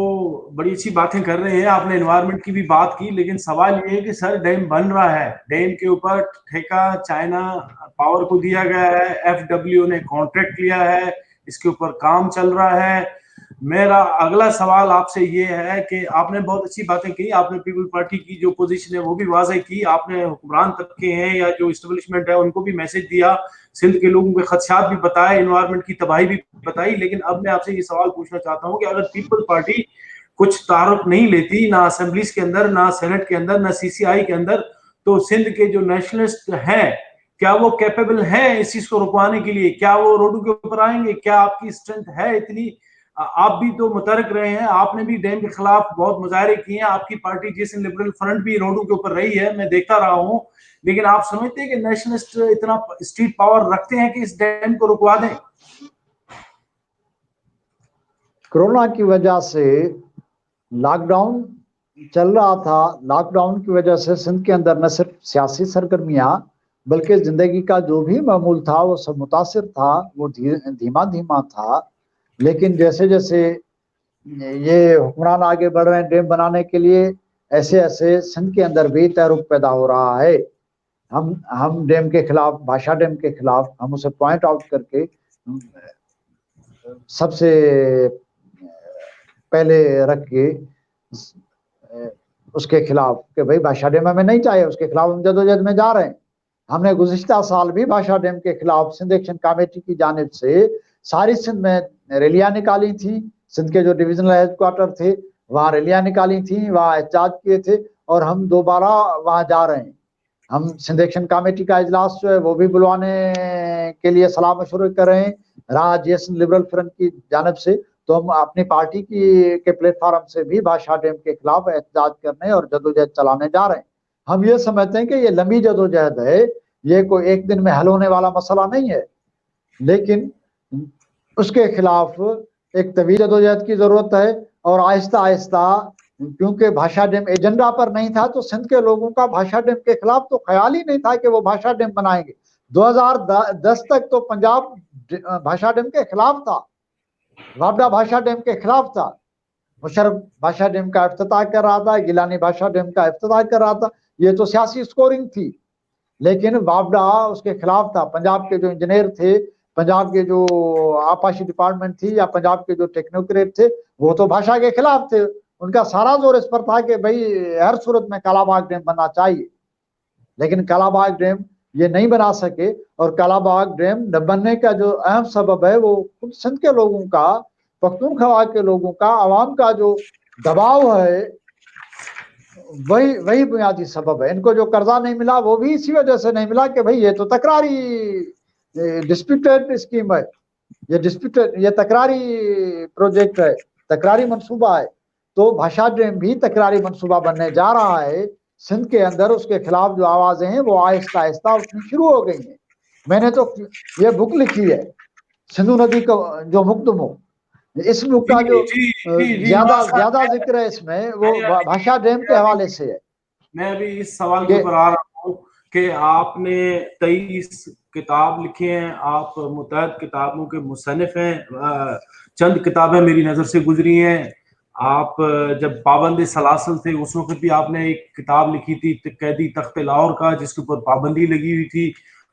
بڑی اچھی باتیں کر رہے ہیں, آپ نے انوائرمنٹ کی بھی بات کی, لیکن سوال یہ ہے کہ سر ڈیم بن رہا ہے, ڈیم کے اوپر ٹھیکہ چائنا پاور کو دیا گیا ہے, FW نے کانٹریکٹ لیا ہے, اس کے اوپر کام چل رہا ہے. میرا اگلا سوال آپ سے یہ ہے کہ آپ نے بہت اچھی باتیں کی, آپ نے پیپل پارٹی کی جو پوزیشن ہے وہ بھی واضح کی, آپ نے حکمران طبقے ہیں یا جو اسٹیبلشمنٹ ہے ان کو بھی میسج دیا, سندھ کے لوگوں کے خدشات بھی بتائے, انوائرمنٹ کی تباہی بھی بتائی. لیکن اب میں آپ سے یہ سوال پوچھنا چاہتا ہوں کہ اگر پیپل پارٹی کچھ تعارف نہیں لیتی, نہ اسمبلیز کے اندر, نہ سینٹ کے اندر, نہ CCI کے اندر, تو سندھ کے جو نیشنلسٹ ہیں کیا وہ کیپیبل ہیں اس چیز کو رکوانے کے لیے؟ کیا وہ روڈوں کے اوپر آئیں گے؟ کیا آپ کی اسٹرینتھ ہے اتنی؟ آپ بھی تو متحرک رہے ہیں, آپ نے بھی ڈیم کے خلاف بہت مظاہرے کیے ہیں, آپ کی پارٹی جیسے لبرل فرنٹ بھی روڈوں کے اوپر رہی ہے, میں دیکھتا رہا ہوں. لیکن آپ سمجھتے ہیں کہ نیشنلسٹ اتنا اسٹریٹ پاور رکھتے ہیں کہ اس ڈیم کو رکوا دیں؟ کورونا کی وجہ سے لاک ڈاؤن چل رہا تھا, لاک ڈاؤن کی وجہ سے سندھ کے اندر نہ صرف سیاسی سرگرمیاں بلکہ زندگی کا جو بھی معمول تھا وہ سب متاثر تھا, وہ دھیما دھیما تھا. لیکن جیسے جیسے یہ حکمران آگے بڑھ رہے ہیں ڈیم بنانے کے لیے, ایسے ایسے سندھ کے اندر بھی تحرک پیدا ہو رہا ہے. ہم ڈیم کے خلاف, بھاشا ڈیم کے خلاف, ہم اسے پوائنٹ آؤٹ کر کے سب سے پہلے رکھ کے اس کے خلاف کہ بھائی بھاشا ڈیم ہمیں نہیں چاہیے, اس کے خلاف ہم جدوجہد میں جا رہے ہیں. ہم نے گزشتہ سال بھی بھاشا ڈیم کے خلاف سندھ ایکشن کمیٹی کی جانب سے ساری سندھ میں ریلیاں نکالی تھیں. سندھ کے جو ڈویژنل ہیڈ کوارٹر تھے وہاں ریلیاں نکالی تھیں, وہاں احتجاج کیے تھے, اور ہم دوبارہ وہاں جا رہے ہیں. ہم سندھ ایکشن کمیٹی کا اجلاس جو ہے وہ بھی بلوانے کے لیے صلاح مشورے کر رہے ہیں راج لبرل فرنٹ کی جانب سے. تو ہم اپنی پارٹی کے پلیٹ فارم سے بھی بھاشا ڈیم کے خلاف احتجاج کرنے اور جدوجہد چلانے جا رہے ہیں. ہم یہ سمجھتے ہیں کہ یہ لمبی جدوجہد ہے, یہ کوئی ایک دن میں حل ہونے والا مسئلہ نہیں ہے, لیکن اس کے خلاف ایک طویل جدوجہد کی ضرورت ہے. اور آہستہ آہستہ, کیونکہ بھاشا ڈیم ایجنڈا پر نہیں تھا تو سندھ کے لوگوں کا بھاشا ڈیم کے خلاف تو خیال ہی نہیں تھا کہ وہ بھاشا ڈیم بنائیں گے. 2010 تک تو پنجاب بھاشا ڈیم کے خلاف تھا, وابڈا بھاشا ڈیم کے خلاف تھا, مشرف بھاشا ڈیم کا افتتاح کر رہا تھا, گیلانی بھاشا ڈیم کا افتتاح کر رہا تھا. یہ تو سیاسی سکورنگ تھی, لیکن وابڈا اس کے خلاف تھا. پنجاب کے جو انجینئر تھے, پنجاب کے جو آبپاشی ڈپارٹمنٹ تھی, یا پنجاب کے جو ٹیکنوکریٹ تھے, وہ تو بھاشا کے خلاف تھے. ان کا سارا زور اس پر تھا کہ بھائی ہر صورت میں کالا باغ ڈیم بننا چاہیے. لیکن کالا باغ ڈیم یہ نہیں بنا سکے, اور کالا باغ ڈیم نہ بننے کا جو اہم سبب ہے وہ خود سندھ کے لوگوں کا, پختونخوا کے لوگوں کا, عوام کا جو دباؤ ہے, وہی بنیادی سبب ہے. ان کو جو قرضہ نہیں ملا وہ بھی اسی وجہ سے نہیں ملا کہ بھئی یہ تو تکراری ڈسپیوٹیڈ اسکیم ہے, یہ تکراری پروجیکٹ ہے, تکراری منصوبہ ہے. تو بھاشا ڈیم بھی تکراری منصوبہ بننے جا رہا ہے سندھ کے اندر. اس کے خلاف جو آوازیں ہیں وہ آہستہ آہستہ اٹھنی شروع ہو گئی ہیں. میں نے تو یہ بک لکھی ہے, سندھو ندی کا جو مقدمہ, اس بک کا جو زیادہ ذکر ہے اس میں وہ بھاشا ڈیم کے حوالے سے ہے. میں ابھی اس سوال کے اوپر آ رہا ہوں کہ آپ نے 23 کتاب لکھی ہیں, آپ متعدد کتابوں کے مصنف ہیں. چند کتابیں میری نظر سے گزری ہیں. آپ جب پابند سلاسل تھے اس وقت بھی آپ نے ایک کتاب لکھی تھی قیدی تخت لاہور کا, جس کے اوپر پابندی لگی ہوئی تھی,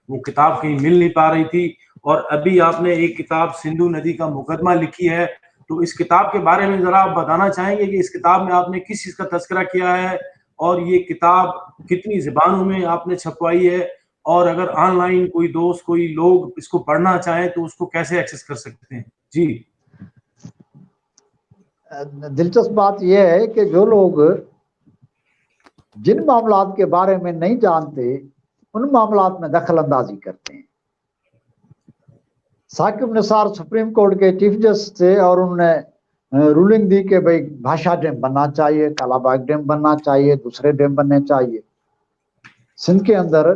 وہ کتاب کہیں مل نہیں پا رہی تھی. اور ابھی آپ نے ایک کتاب سندھو ندی کا مقدمہ لکھی ہے. تو اس کتاب کے بارے میں ذرا آپ بتانا چاہیں گے کہ اس کتاب میں آپ نے کس چیز کا تذکرہ کیا ہے اور یہ کتاب کتنی زبانوں میں آپ نے چھپوائی ہے, اور اگر آن لائن کوئی دوست کوئی لوگ اس کو پڑھنا چاہیں تو اس کو کیسے ایکسس کر سکتے ہیں؟ جی دلچسپ بات یہ ہے کہ جو لوگ جن معاملات کے بارے میں نہیں جانتے ان معاملات میں دخل اندازی کرتے ہیں. ثاقب نثار سپریم کورٹ کے چیف جسٹس تھے اور انہوں نے رولنگ دی کہ بھائی بھاشا ڈیم بننا چاہیے, کالا باغ ڈیم بننا چاہیے, دوسرے ڈیم بننے چاہیے. سندھ کے اندر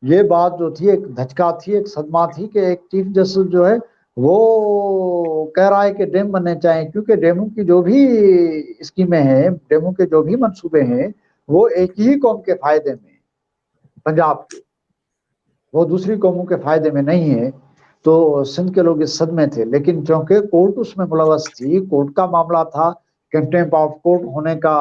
یہ بات جو تھی ایک دھچکا تھی, ایک صدمہ تھی کہ ایک چیف جسٹس جو ہے وہ کہہ رہا ہے کہ ڈیم بننے چاہیے, کیونکہ ڈیموں کی جو بھی اسکیمیں ہیں, ڈیموں کے جو بھی منصوبے ہیں وہ ایک ہی قوم کے فائدے میں, پنجاب کے, وہ دوسری قوموں کے فائدے میں نہیں ہے. تو سندھ کے لوگ اس صدمے تھے, لیکن چونکہ کورٹ اس میں ملوث تھی, کورٹ کا معاملہ تھا, کنٹیمپٹ آف کورٹ ہونے کا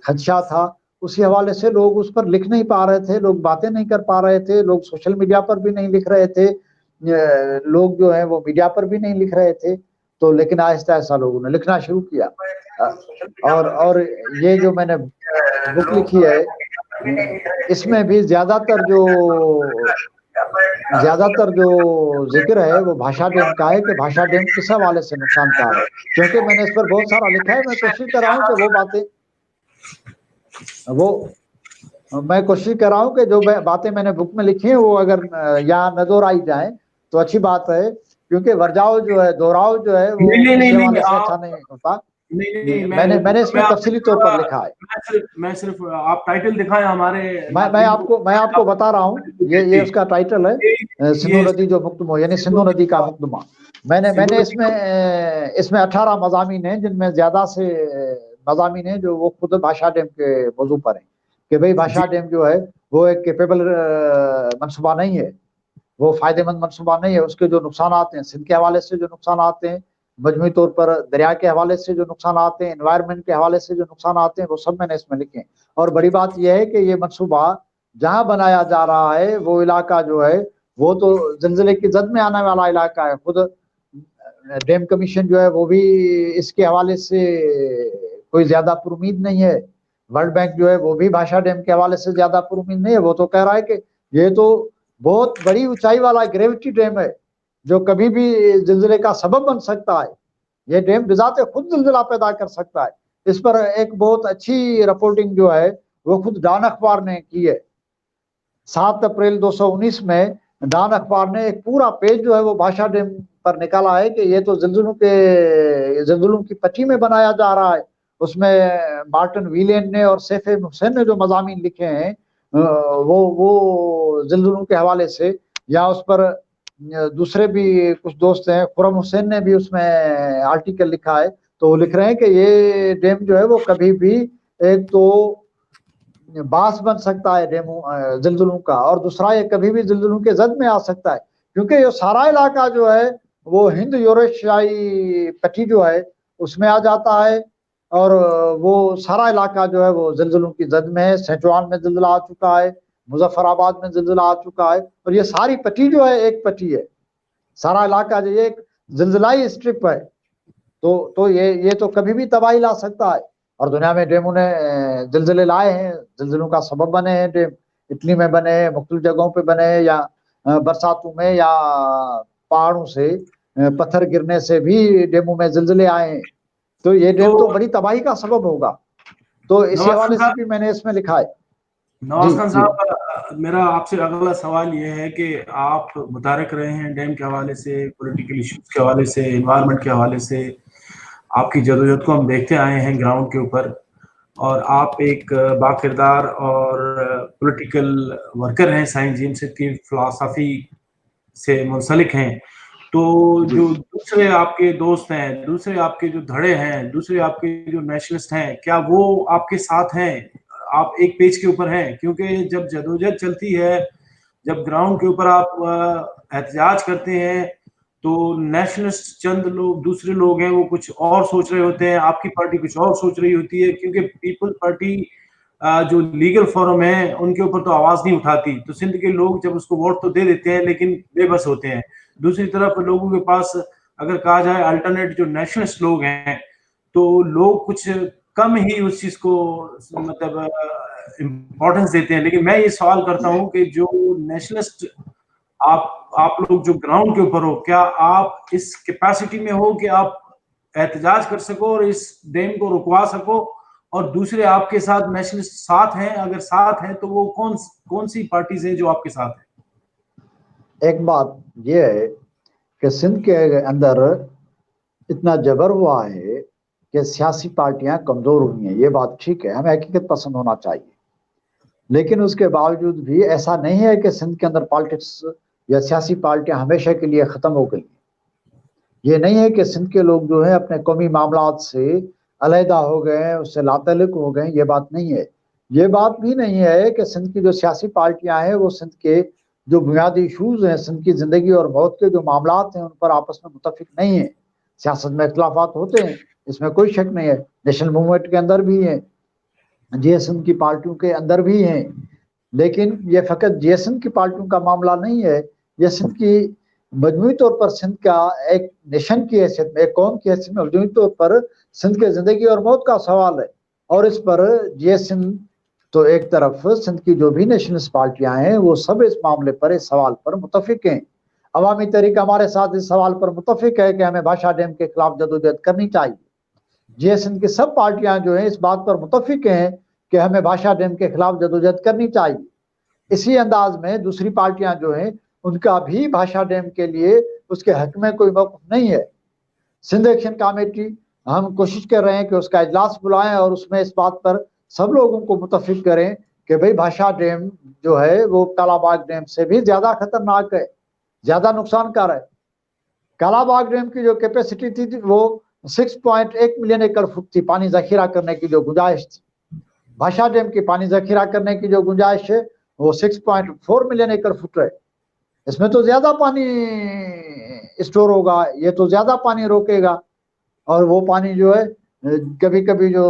خدشہ تھا, اسی حوالے سے لوگ اس پر لکھ نہیں پا رہے تھے, لوگ باتیں نہیں کر پا رہے تھے, لوگ سوشل میڈیا پر بھی نہیں لکھ رہے تھے, لوگ جو ہیں وہ میڈیا پر بھی نہیں لکھ رہے تھے. تو لیکن آہستہ آہستہ لوگوں نے لکھنا شروع کیا. اور یہ جو میں نے بک لکھی ہے اس میں بھی زیادہ تر جو ذکر ہے وہ بھاشا ڈیم کا ہے کہ بھاشا ڈیم کس حوالے سے نقصان کار ہے. کیونکہ میں نے اس پر بہت سارا لکھا ہے, میں کوشش کر رہا ہوں کہ میں کوشش کر رہا ہوں کہ جو باتیں میں نے بک میں لکھی ہیں وہ اگر یہاں نظر آئی جائیں تو اچھی بات ہے, کیونکہ ورجاؤ جو ہے, دہراؤ جو ہے وہ کسی حوالے سے اچھا نہیں ہوتا. میں نے اس میں تفصیلی طور پر لکھا ہے. میں صرف آپ ٹائٹل دکھائیں ہمارے. میں آپ کو بتا رہا ہوں, یہ اس کا ٹائٹل ہے سندھو ندی جو مقدمہ, یعنی سندھو ندی کا مقدمہ. میں نے اس میں 18 مضامین ہیں, جن میں زیادہ سے مضامین ہیں جو وہ خود بھاشا ڈیم کے موضوع پر ہیں کہ بھئی بھاشا ڈیم جو ہے وہ ایک کیپیبل منصوبہ نہیں ہے, وہ فائدے مند منصوبہ نہیں ہے. اس کے جو نقصانات ہیں, سندھ کے حوالے سے جو نقصانات ہیں, مجموعی طور پر دریا کے حوالے سے جو نقصانات ہیں, انوائرمنٹ کے حوالے سے جو نقصانات ہیں, وہ سب میں نے اس میں لکھے ہیں. اور بڑی بات یہ ہے کہ یہ منصوبہ جہاں بنایا جا رہا ہے وہ علاقہ جو ہے وہ تو زلزلے کی زد میں آنے والا علاقہ ہے. خود ڈیم کمیشن جو ہے وہ بھی اس کے حوالے سے کوئی زیادہ پر امید نہیں ہے. ورلڈ بینک جو ہے وہ بھی بھاشا ڈیم کے حوالے سے زیادہ پر امید نہیں ہے. وہ تو کہہ رہا ہے کہ یہ تو بہت بڑی اونچائی والا گریوٹی ڈیم ہے جو کبھی بھی زلزلے کا سبب بن سکتا ہے. یہ ڈیم بذات خود زلزلہ پیدا کر سکتا ہے. اس پر ایک بہت اچھی رپورٹنگ جو ہے وہ خود ڈان اخبار نے کی ہے. 7 اپریل 2019 میں ڈان اخبار نے ایک پورا پیج جو ہے وہ بھاشا ڈیم پر نکالا ہے کہ یہ تو زلزلوں کی پٹی میں بنایا جا رہا ہے. اس میں مارٹن ویلین نے اور سیف حسین نے جو مضامین لکھے ہیں وہ زلزلوں کے حوالے سے, یا اس پر دوسرے بھی کچھ دوست ہیں, خرم حسین نے بھی اس میں آرٹیکل لکھا ہے. تو وہ لکھ رہے ہیں کہ یہ ڈیم جو ہے وہ کبھی بھی ایک تو باعث بن سکتا ہے زلزلوں کا, اور دوسرا یہ کبھی بھی زلزلوں کے زد میں آ سکتا ہے, کیونکہ یہ سارا علاقہ جو ہے وہ ہند یوریشیائی پٹی جو ہے اس میں آ جاتا ہے, اور وہ سارا علاقہ جو ہے وہ زلزلوں کی زد میں ہے. سیچوان میں زلزلہ آ چکا ہے, مظفر آباد میں زلزلہ آ چکا ہے, اور یہ ساری پٹی جو ہے ایک پٹی ہے. سارا علاقہ جو یہ ایک زلزلائی اسٹرپ ہے, تو یہ تو کبھی بھی تباہی لا سکتا ہے. اور دنیا میں ڈیموں نے زلزلے لائے ہیں, زلزلوں کا سبب بنے ہیں ڈیم. اٹلی میں بنے ہیں, مختلف جگہوں پہ بنے ہیں, یا برساتوں میں یا پہاڑوں سے پتھر گرنے سے بھی ڈیموں میں زلزلے آئے ہیں. تو یہ ڈیم تو بڑی تباہی کا سبب ہوگا. تو اسی حوالے سے بھی میں نے اس میں لکھا ہے. نواز خان صاحب, میرا آپ سے اگلا سوال یہ ہے کہ آپ متحرک رہے ہیں ڈیم کے حوالے سے, پولیٹیکل ایشوز کے حوالے سے, انوائرمنٹ کے حوالے سے. آپ کی جدوجہد کو ہم دیکھتے آئے ہیں گراؤنڈ کے اوپر, اور آپ ایک باکردار اور پولیٹیکل ورکر ہیں, سائنس جیمس کی فلسفی سے منسلک ہیں. تو جو دوسرے آپ کے دوست ہیں, دوسرے آپ کے جو دھڑے ہیں, دوسرے آپ کے جو نیشنلسٹ ہیں, کیا وہ آپ کے ساتھ ہیں؟ آپ ایک پیج کے اوپر ہیں؟ کیونکہ جب جدوجہد چلتی ہے, جب گراؤنڈ کے اوپر آپ احتجاج کرتے ہیں, تو نیشنلسٹ چند لوگ, دوسرے لوگ ہیں, وہ کچھ اور سوچ رہے ہوتے ہیں, آپ کی پارٹی کچھ اور سوچ رہی ہوتی ہے. کیونکہ پیپل پارٹی جو لیگل فورم ہے ان کے اوپر تو آواز نہیں اٹھاتی. تو سندھ کے لوگ جب اس کو ووٹ تو دے دیتے ہیں لیکن بے بس ہوتے ہیں. دوسری طرف لوگوں کے پاس اگر کہا جائے الٹرنیٹ جو نیشنلسٹ لوگ ہیں تو لوگ کچھ کم ہی اس چیز کو مطلب امپورٹنس دیتے ہیں. لیکن میں یہ سوال کرتا ہوں کہ جو نیشنلسٹ آپ لوگ جو گراؤنڈ کے اوپر ہو, کیا آپ اس کیپیسٹی میں ہو کہ آپ احتجاج کر سکو اور اس ڈیم کو رکوا سکو, اور دوسرے آپ کے ساتھ نیشنلسٹ ساتھ ہیں؟ اگر ساتھ ہیں تو وہ کون سی پارٹیز ہیں جو آپ کے ساتھ ہیں؟ ایک بات یہ ہے کہ سندھ کے اندر اتنا جبر ہوا ہے کہ سیاسی پارٹیاں کمزور ہوئی ہیں, یہ بات ٹھیک ہے, ہمیں حقیقت پسند ہونا چاہیے, لیکن اس کے باوجود بھی ایسا نہیں ہے کہ سندھ کے اندر پالیٹکس یا سیاسی پارٹیاں ہمیشہ کے لیے ختم ہو گئی. یہ نہیں ہے کہ سندھ کے لوگ جو ہیں اپنے قومی معاملات سے علیحدہ ہو گئے ہیں, اس سے لاتعلق ہو گئے ہیں, یہ بات نہیں ہے. یہ بات بھی نہیں ہے کہ سندھ کی جو سیاسی پارٹیاں ہیں وہ سندھ کے جو بنیادی ایشوز ہیں, سندھ کی زندگی اور موت کے جو معاملات ہیں ان پر آپس میں متفق نہیں ہیں. سیاست میں اختلافات ہوتے ہیں, اس میں کوئی شک نہیں ہے, نیشنل موومنٹ کے اندر بھی ہیں, جی ایس ایم کی پارٹیوں کے اندر بھی ہیں, لیکن یہ فقط جی ایس ایم کی پارٹیوں کا معاملہ نہیں ہے. یہ سندھ کی مجموعی طور پر سندھ کا ایک نیشن کی حیثیت میں, ایک قوم کی حیثیت میں مجموعی طور پر سندھ کے زندگی اور موت کا سوال ہے. اور اس پر جی ایس ایم تو ایک طرف, سندھ کی جو بھی نیشنلسٹ پارٹیاں ہیں وہ سب اس معاملے پر, اس سوال پر متفق ہیں. عوامی تحریک ہمارے ساتھ اس سوال پر متفق ہے کہ ہمیں بھاشا ڈیم کے خلاف جدوجہد کرنی چاہیے. جی ایس ایم کی سب پارٹیاں جو ہیں اس بات پر متفق ہیں کہ ہمیں بھاشا ڈیم کے خلاف جدوجہد کرنی چاہیے. اسی انداز میں دوسری پارٹیاں جو ہیں ان کا بھی بھاشا ڈیم کے لیے اس کے حق میں کوئی موقف نہیں ہے. سندھ ایکشن کمیٹی, ہم کوشش کر رہے ہیں کہ اس کا اجلاس بلائیں اور اس میں اس بات پر سب لوگوں کو متفق کریں کہ بھئی بھاشا ڈیم جو ہے وہ کالا باغ ڈیم سے بھی زیادہ خطرناک ہے, زیادہ نقصان کار ہے. کالا باغ ڈیم کی جو کیپیسٹی تھی وہ 6.1 ملین ایکڑ فٹ تھی پانی ذخیرہ کرنے کی جو گنجائش تھی. بھاشا ڈیم کی پانی ذخیرہ کرنے کی جو گنجائش ہے وہ 6.4 ملین ایکڑ فٹ ہے. اس میں تو زیادہ پانی اسٹور ہوگا, یہ تو زیادہ پانی روکے گا, اور وہ پانی جو ہے کبھی کبھی جو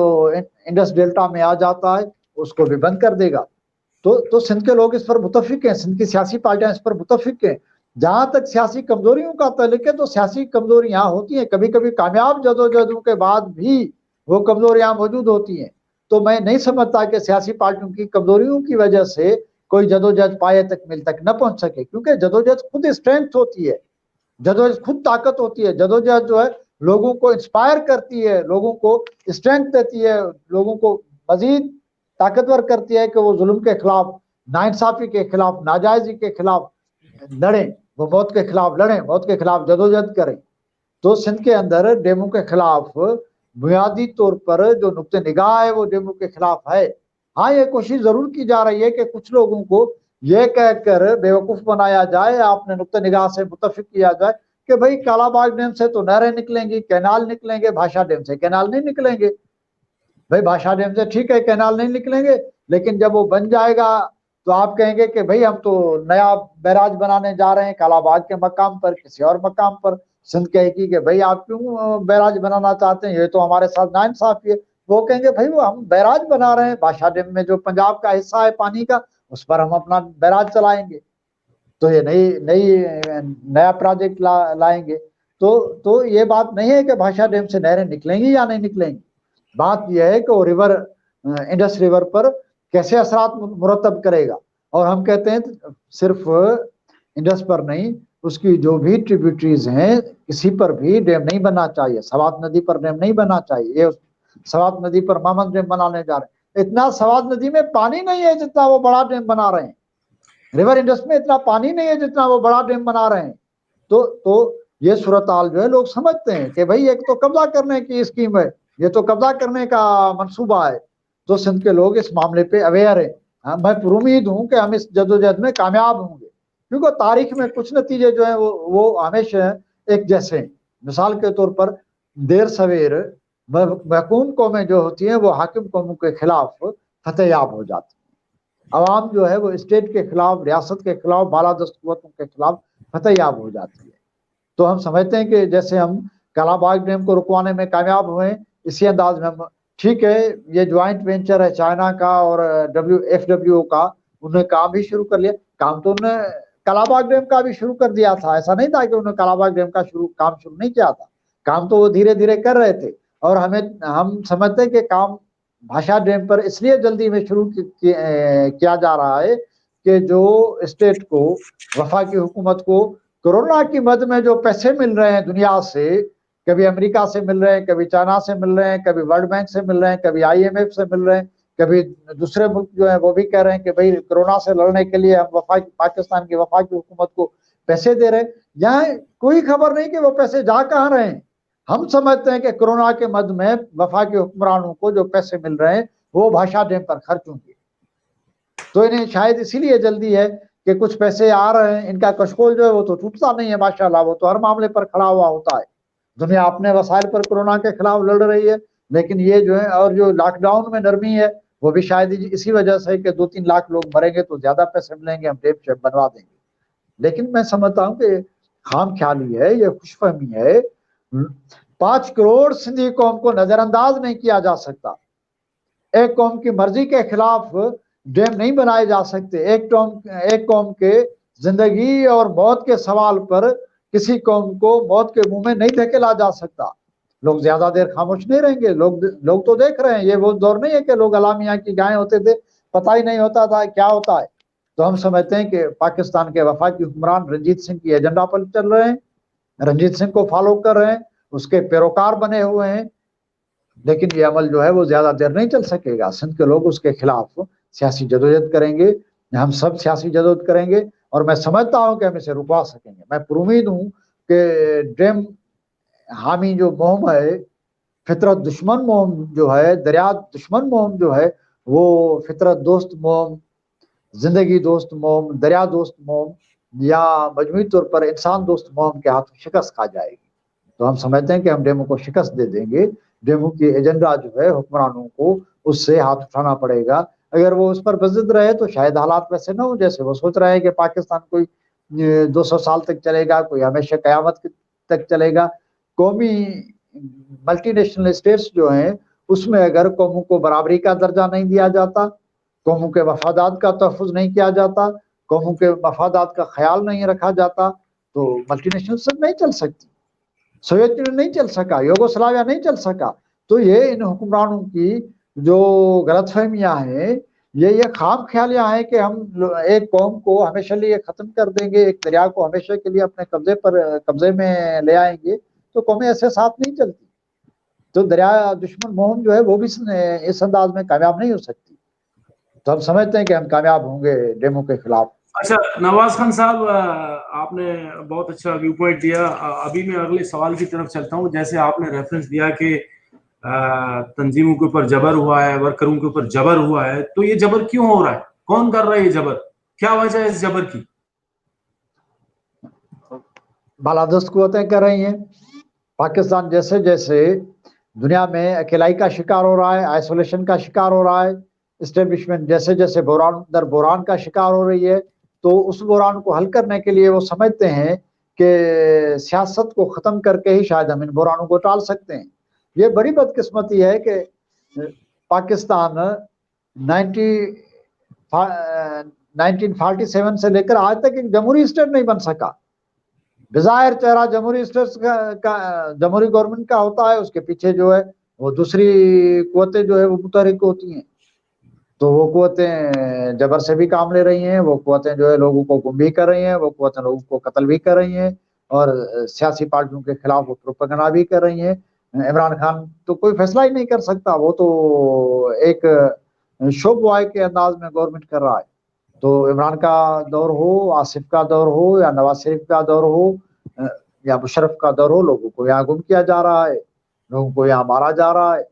انڈس ڈیلٹا میں آ جاتا ہے اس کو بھی بند کر دے گا. تو سندھ کے لوگ اس پر متفق ہیں, سندھ کی سیاسی پارٹیاں اس پر متفق ہیں. جہاں تک سیاسی کمزوریوں کا تعلق ہے تو سیاسی کمزوریاں ہوتی ہیں, کبھی کبھی کامیاب جدوجہدوں کے بعد بھی وہ کمزوریاں موجود ہوتی ہیں. تو میں نہیں سمجھتا کہ سیاسی پارٹیوں کی کمزوریوں کی وجہ سے کوئی جدوجہد پائے تک مل تک نہ پہنچ سکے, کیونکہ جدوجہد خود اسٹرینتھ ہوتی ہے, جدوجہد خود طاقت ہوتی ہے. جدوجہد جو ہے لوگوں کو انسپائر کرتی ہے, لوگوں کو اسٹرینتھ دیتی ہے, لوگوں کو مزید طاقتور کرتی ہے کہ وہ ظلم کے خلاف, ناانصافی کے خلاف, ناجائزی کے خلاف لڑیں, وہ موت کے خلاف لڑیں, موت کے خلاف جدوجہد کریں. تو سندھ کے اندر ڈیمو کے خلاف بنیادی طور پر جو نقطہ نگاہ ہے وہ ڈیمو کے خلاف ہے. ہاں یہ کوشش ضرور کی جا رہی ہے کہ کچھ لوگوں کو یہ کہہ کر بیوقوف بنایا جائے, آپ نے نقطہ نگاہ سے متفق کیا جائے کہ بھئی کالا باغ ڈیم سے تو نہریں نکلیں گی, کینال نکلیں گے, بھاشا ڈیم سے کینال نہیں نکلیں گے. بھئی بھاشا ڈیم سے ٹھیک ہے کینال نہیں نکلیں گے, لیکن جب وہ بن جائے گا تو آپ کہیں گے کہ بھئی ہم تو نیا بیراج بنانے جا رہے ہیں کالا باغ کے مقام پر, کسی اور مقام پر. سندھ کہے گی کہ بھئی آپ کیوں بیراج بنانا چاہتے ہیں, یہ تو ہمارے ساتھ ناانصافی ہے. وہ کہیں گے بھئی وہ ہم بیراج بنا رہے ہیں بھاشا ڈیم میں, جو پنجاب کا حصہ ہے پانی کا, اس پر ہم اپنا بیراج چلائیں گے, تو یہ نیا پروجیکٹ لائیں گے. تو یہ بات نہیں ہے کہ بھاشا ڈیم سے نہریں نکلیں گی یا نہیں نکلیں گی. بات یہ ہے کہ وہ ریور, انڈس ریور پر کیسے اثرات مرتب کرے گا. اور ہم کہتے ہیں صرف انڈس پر نہیں, اس کی جو بھی ٹریبیوٹریز ہیں کسی پر بھی ڈیم نہیں بننا چاہیے. سوات ندی پر ڈیم نہیں بننا چاہیے. یہ سوات ندی پر مامند ڈیم بنانے جا رہے ہیں. اتنا سوات ندی میں پانی نہیں ہے جتنا وہ بڑا ڈیم بنا رہے ہیں. ریور انڈس میں اتنا پانی نہیں ہے جتنا وہ بڑا ڈیم بنا رہے ہیں. تو یہ صورتحال جو ہے لوگ سمجھتے ہیں کہ بھئی ایک تو قبضہ کرنے کی اسکیم ہے, یہ تو قبضہ کرنے کا منصوبہ ہے. تو سندھ کے لوگ اس معاملے پہ اویئر ہیں. میں پر امید ہوں کہ ہم اس جدوجہد میں کامیاب ہوں گے, کیونکہ تاریخ میں کچھ نتیجے جو ہیں وہ ہمیشہ ایک جیسے ہیں. مثال کے طور پر دیر سویر محکوم قومیں جو ہوتی ہیں وہ حاکم قوموں کے خلاف فتح یاب ہو جاتی ہیں. عوام جو ہے وہ اسٹیٹ کے خلاف, ریاست کے خلاف, بالادست قوتوں کے خلاف فتح یاب ہو جاتی ہے. تو ہم سمجھتے ہیں کہ جیسے ہم کالا باغ ڈیم کو رکوانے میں کامیاب ہوئے, اسی انداز میں ہم, ٹھیک ہے یہ جوائنٹ وینچر ہے چائنا کا اور FWO کا, انہوں نے کام بھی شروع کر لیا. کام تو انہوں نے کالا باغ ڈیم کا بھی شروع کر دیا تھا. ایسا نہیں تھا کہ انہوں نے کالا باغ ڈیم کا کام شروع نہیں کیا تھا. کام تو وہ دھیرے دھیرے کر رہے تھے. اور ہم سمجھتے ہیں کہ کام بھاشا ڈیم پر اس لیے جلدی میں شروع کیا جا رہا ہے کہ جو اسٹیٹ کو, وفاقی حکومت کو کورونا کی مد میں جو پیسے مل رہے ہیں دنیا سے, کبھی امریکہ سے مل رہے ہیں, کبھی چائنا سے مل رہے ہیں, کبھی ورلڈ بینک سے مل رہے ہیں, کبھی IMF سے مل رہے ہیں, کبھی دوسرے ملک جو ہیں وہ بھی کہہ رہے ہیں کہ بھائی کورونا سے لڑنے کے لیے ہم پاکستان کی وفاقی حکومت کو پیسے دے رہے ہیں. یہاں کوئی خبر نہیں کہ وہ پیسے جا کہاں رہے ہیں. ہم سمجھتے ہیں کہ کورونا کے مد میں وفاقی حکمرانوں کو جو پیسے مل رہے ہیں وہ بھاشا ڈیم پر خرچ ہوں گے. تو انہیں شاید اسی لیے جلدی ہے کہ کچھ پیسے آ رہے ہیں. ان کا کشکول جو ہے وہ تو ٹوٹتا نہیں ہے ماشاءاللہ, وہ تو ہر معاملے پر کھڑا ہوا ہوتا ہے. دنیا اپنے وسائل پر کورونا کے خلاف لڑ رہی ہے, لیکن یہ جو ہے, اور جو لاک ڈاؤن میں نرمی ہے وہ بھی شاید اسی وجہ سے کہ 2-3 لاکھ لوگ مریں گے تو زیادہ پیسے ملیں گے, ہم ڈیم شیپ بنوا دیں گے. لیکن میں سمجھتا ہوں کہ خام خیالی ہے, یہ خوش فہمی ہے. 5 کروڑ سندھی قوم کو نظر انداز نہیں کیا جا سکتا. ایک قوم کی مرضی کے خلاف ڈیم نہیں بنائے جا سکتے. ایک قوم کے زندگی اور موت کے سوال پر کسی قوم کو موت کے منہ میں نہیں دھکیلا جا سکتا. لوگ زیادہ دیر خاموش نہیں رہیں گے. لوگ تو دیکھ رہے ہیں. یہ وہ دور نہیں ہے کہ لوگ الامیہ کی گائیں ہوتے تھے, پتہ ہی نہیں ہوتا تھا کیا ہوتا ہے. تو ہم سمجھتے ہیں کہ پاکستان کے وفاقی حکمران رنجیت سنگھ کی ایجنڈا پر چل رہے ہیں, رنجیت سنگھ کو فالو کر رہے ہیں, اس کے پیروکار بنے ہوئے ہیں. لیکن یہ عمل جو ہے وہ زیادہ دیر نہیں چل سکے گا. سندھ کے لوگ اس کے خلاف سیاسی جدوجہد کریں گے, ہم سب سیاسی جدوجہد کریں گے, اور میں سمجھتا ہوں کہ ہم اسے رکوا سکیں گے. میں پر امید ہوں کہ ڈیم حامی جو مہم ہے, فطرت دشمن مہم جو ہے, دریا دشمن مہم جو ہے, وہ فطرت دوست مہم, زندگی دوست مہم, دریا دوست مہم, یا مجموعی طور پر انسان دوست مہم کے ہاتھ شکست کھا جائے گی. تو ہم سمجھتے ہیں کہ ہم ڈیمو کو شکست دے دیں گے. ڈیمو کی ایجنڈا جو ہے حکمرانوں کو اس سے ہاتھ اٹھانا پڑے گا. اگر وہ اس پر بضد رہے تو شاید حالات ویسے نہ ہو جیسے وہ سوچ رہے ہیں کہ پاکستان کوئی 200 سال تک چلے گا, کوئی ہمیشہ قیامت تک چلے گا. قومی ملٹی نیشنل اسٹیٹس جو ہیں اس میں اگر قوموں کو برابری کا درجہ نہیں دیا جاتا, قوموں کے مفادات کا تحفظ نہیں کیا جاتا, قوموں کے مفادات کا خیال نہیں رکھا جاتا, تو ملٹی نیشنل سب نہیں چل سکتی. سوویت یونین نہیں چل سکا, یوگوسلاویا نہیں چل سکا. تو یہ ان حکمرانوں کی جو غلط فہمیاں ہیں, یہ خام خیالیاں ہیں کہ ہم ایک قوم کو ہمیشہ لیے ختم کر دیں گے, ایک دریا کو ہمیشہ کے لیے اپنے قبضے میں لے آئیں گے, تو قومیں ایسے ساتھ نہیں چلتی. تو دریا دشمن مہم جو ہے وہ بھی اس انداز میں کامیاب نہیں ہو سکتی. تو ہم سمجھتے ہیں کہ ہم کامیاب ہوں گے ڈیمو کے خلاف. اچھا نواز خان صاحب, آپ نے بہت اچھا ویو پوائنٹ دیا. ابھی میں اگلے سوال کی طرف چلتا ہوں. جیسے آپ نے ریفرنس دیا کہ تنظیموں کے اوپر جبر ہوا ہے, ورکروں کے اوپر جبر ہوا ہے, تو یہ جبر کیوں ہو رہا ہے؟ کون کر رہا ہے یہ جبر؟ کیا وجہ ہے اس جبر کی؟ بالادست قوتیں کر رہی ہیں. پاکستان جیسے جیسے دنیا میں اکیلائی کا شکار ہو رہا ہے, آئسولیشن کا شکار ہو رہا ہے, اسٹیبلشمنٹ جیسے جیسے بحران در بحران کا شکار ہو رہی ہے, تو اس بحران کو حل کرنے کے لیے وہ سمجھتے ہیں کہ سیاست کو ختم کر کے ہی شاید ہم ان بحرانوں کو ٹال سکتے ہیں. یہ بڑی بدقسمتی ہے کہ پاکستان 1947 سے لے کر آج تک ایک جمہوری اسٹیٹ نہیں بن سکا. بظاہر چہرہ جمہوری اسٹیٹس کا جمہوری گورنمنٹ کا ہوتا ہے, اس کے پیچھے جو ہے وہ دوسری قوتیں جو ہے وہ متحرک ہوتی ہیں. تو وہ قوتیں جبر سے بھی کام لے رہی ہیں, وہ قوتیں جو ہے لوگوں کو گم بھی کر رہی ہیں, وہ قوتیں لوگوں کو قتل بھی کر رہی ہیں, اور سیاسی پارٹیوں کے خلاف وہ پروپیگنڈا بھی کر رہی ہیں. عمران خان تو کوئی فیصلہ ہی نہیں کر سکتا, وہ تو ایک شو بوائے کے انداز میں گورنمنٹ کر رہا ہے. تو عمران کا دور ہو, آصف کا دور ہو, یا نواز شریف کا دور ہو, یا مشرف کا دور ہو, لوگوں کو یہاں گم کیا جا رہا ہے, لوگوں کو یہاں مارا جا رہا ہے.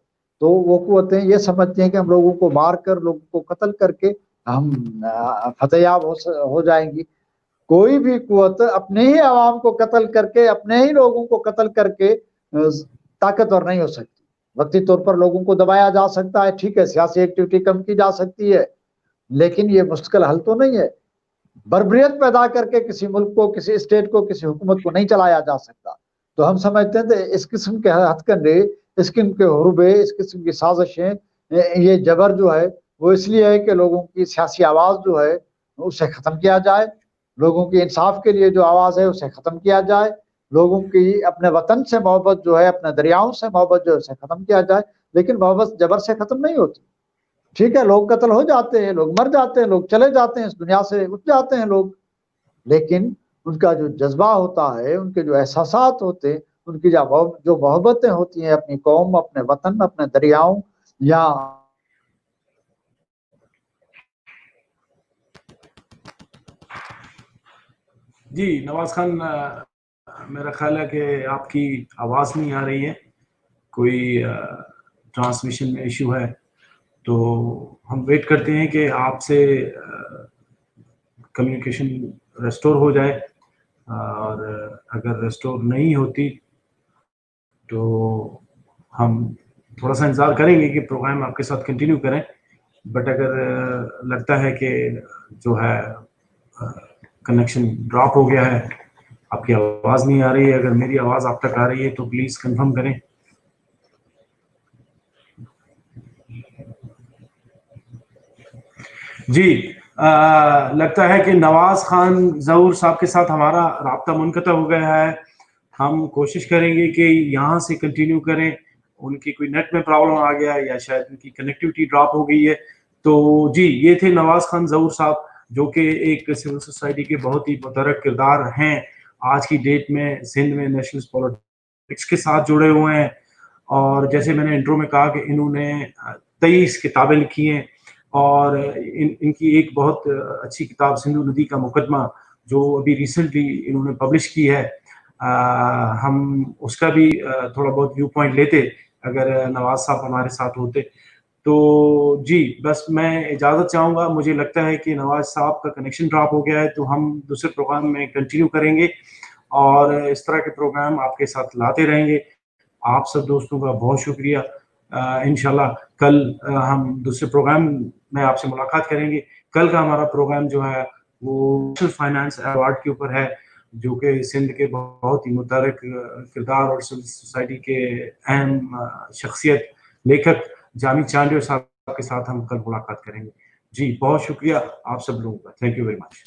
تو وہ قوتیں یہ سمجھتی ہیں کہ ہم لوگوں کو مار کر, لوگوں کو قتل کر کے ہم فتح یاب ہو جائیں گی. کوئی بھی قوت اپنے ہی عوام کو قتل کر کے, اپنے ہی لوگوں کو قتل کر کے طاقتور نہیں ہو سکتی. وقتی طور پر لوگوں کو دبایا جا سکتا ہے, ٹھیک ہے, سیاسی ایکٹیویٹی کم کی جا سکتی ہے, لیکن یہ مستقل حل تو نہیں ہے. بربریت پیدا کر کے کسی ملک کو, کسی اسٹیٹ کو, کسی حکومت کو نہیں چلایا جا سکتا. تو ہم سمجھتے ہیں کہ اس قسم کے ہتھ کنڈے, اس قسم کے حروبے, اس قسم کی سازشیں, یہ جبر جو ہے وہ اس لیے ہے کہ لوگوں کی سیاسی آواز جو ہے اسے ختم کیا جائے, لوگوں کی انصاف کے لیے جو آواز ہے اسے ختم کیا جائے, لوگوں کی اپنے وطن سے محبت جو ہے, اپنے دریاؤں سے محبت جو ہے اسے ختم کیا جائے. لیکن محبت جبر سے ختم نہیں ہوتی. ٹھیک ہے, لوگ قتل ہو جاتے ہیں, لوگ مر جاتے ہیں, لوگ چلے جاتے ہیں, اس دنیا سے اٹھ جاتے ہیں لوگ, لیکن ان کا جو جذبہ ہوتا ہے, ان کے جو احساسات ہوتے ہیں, ان کی جو محبتیں ہوتی ہیں اپنی قوم, اپنے وطن, اپنے دریاؤں یا جی نواز خان, میرا خیال ہے کہ آپ کی آواز نہیں آ رہی ہے, کوئی ٹرانسمیشن میں ایشو ہے, تو ہم ویٹ کرتے ہیں کہ آپ سے کمیونیکیشن ریسٹور ہو جائے, اور اگر ریسٹور نہیں ہوتی تو ہم تھوڑا سا انتظار کریں گے کہ پروگرام آپ کے ساتھ کنٹینیو کریں. بٹ اگر لگتا ہے کہ جو ہے کنیکشن ڈراپ ہو گیا ہے, آپ کی آواز نہیں آ رہی ہے, اگر میری آواز آپ تک آ رہی ہے تو پلیز کنفرم کریں. جی لگتا ہے کہ نواز خان ظہور صاحب کے ساتھ ہمارا رابطہ منقطع ہو گیا ہے. ہم کوشش کریں گے کہ یہاں سے کنٹینیو کریں. ان کی کوئی نیٹ میں پرابلم آ گیا ہے یا شاید ان کی کنیکٹیوٹی ڈراپ ہو گئی ہے. تو جی یہ تھے نواز خان ظہور صاحب, جو کہ ایک سول سوسائٹی کے بہت ہی متحرک کردار ہیں آج کی ڈیٹ میں سندھ میں نیشنل پولیٹکس کے ساتھ جڑے ہوئے ہیں. اور جیسے میں نے انٹرو میں کہا کہ انہوں نے 23 کتابیں لکھی ہیں, اور ان کی ایک بہت اچھی کتاب سندھو ندی کا مقدمہ جو ابھی ریسنٹلی انہوں نے پبلش کی ہے, ہم اس کا بھی تھوڑا بہت ویو پوائنٹ لیتے اگر نواز صاحب ہمارے ساتھ ہوتے. تو جی بس میں اجازت چاہوں گا, مجھے لگتا ہے کہ نواز صاحب کا کنیکشن ڈراپ ہو گیا ہے, تو ہم دوسرے پروگرام میں کنٹینیو کریں گے اور اس طرح کے پروگرام آپ کے ساتھ لاتے رہیں گے. آپ سب دوستوں کا بہت شکریہ. انشاءاللہ کل ہم دوسرے پروگرام میں آپ سے ملاقات کریں گے. کل کا ہمارا پروگرام جو ہے وہ فائنانس ایوارڈ کے اوپر ہے, جو کہ سندھ کے بہت ہی متحرک کردار اور سوسائٹی کے اہم شخصیت لیکھک جامی چانڈیو صاحب کے ساتھ ہم کل ملاقات کریں گے. جی بہت شکریہ آپ سب لوگوں کا. Thank you very much.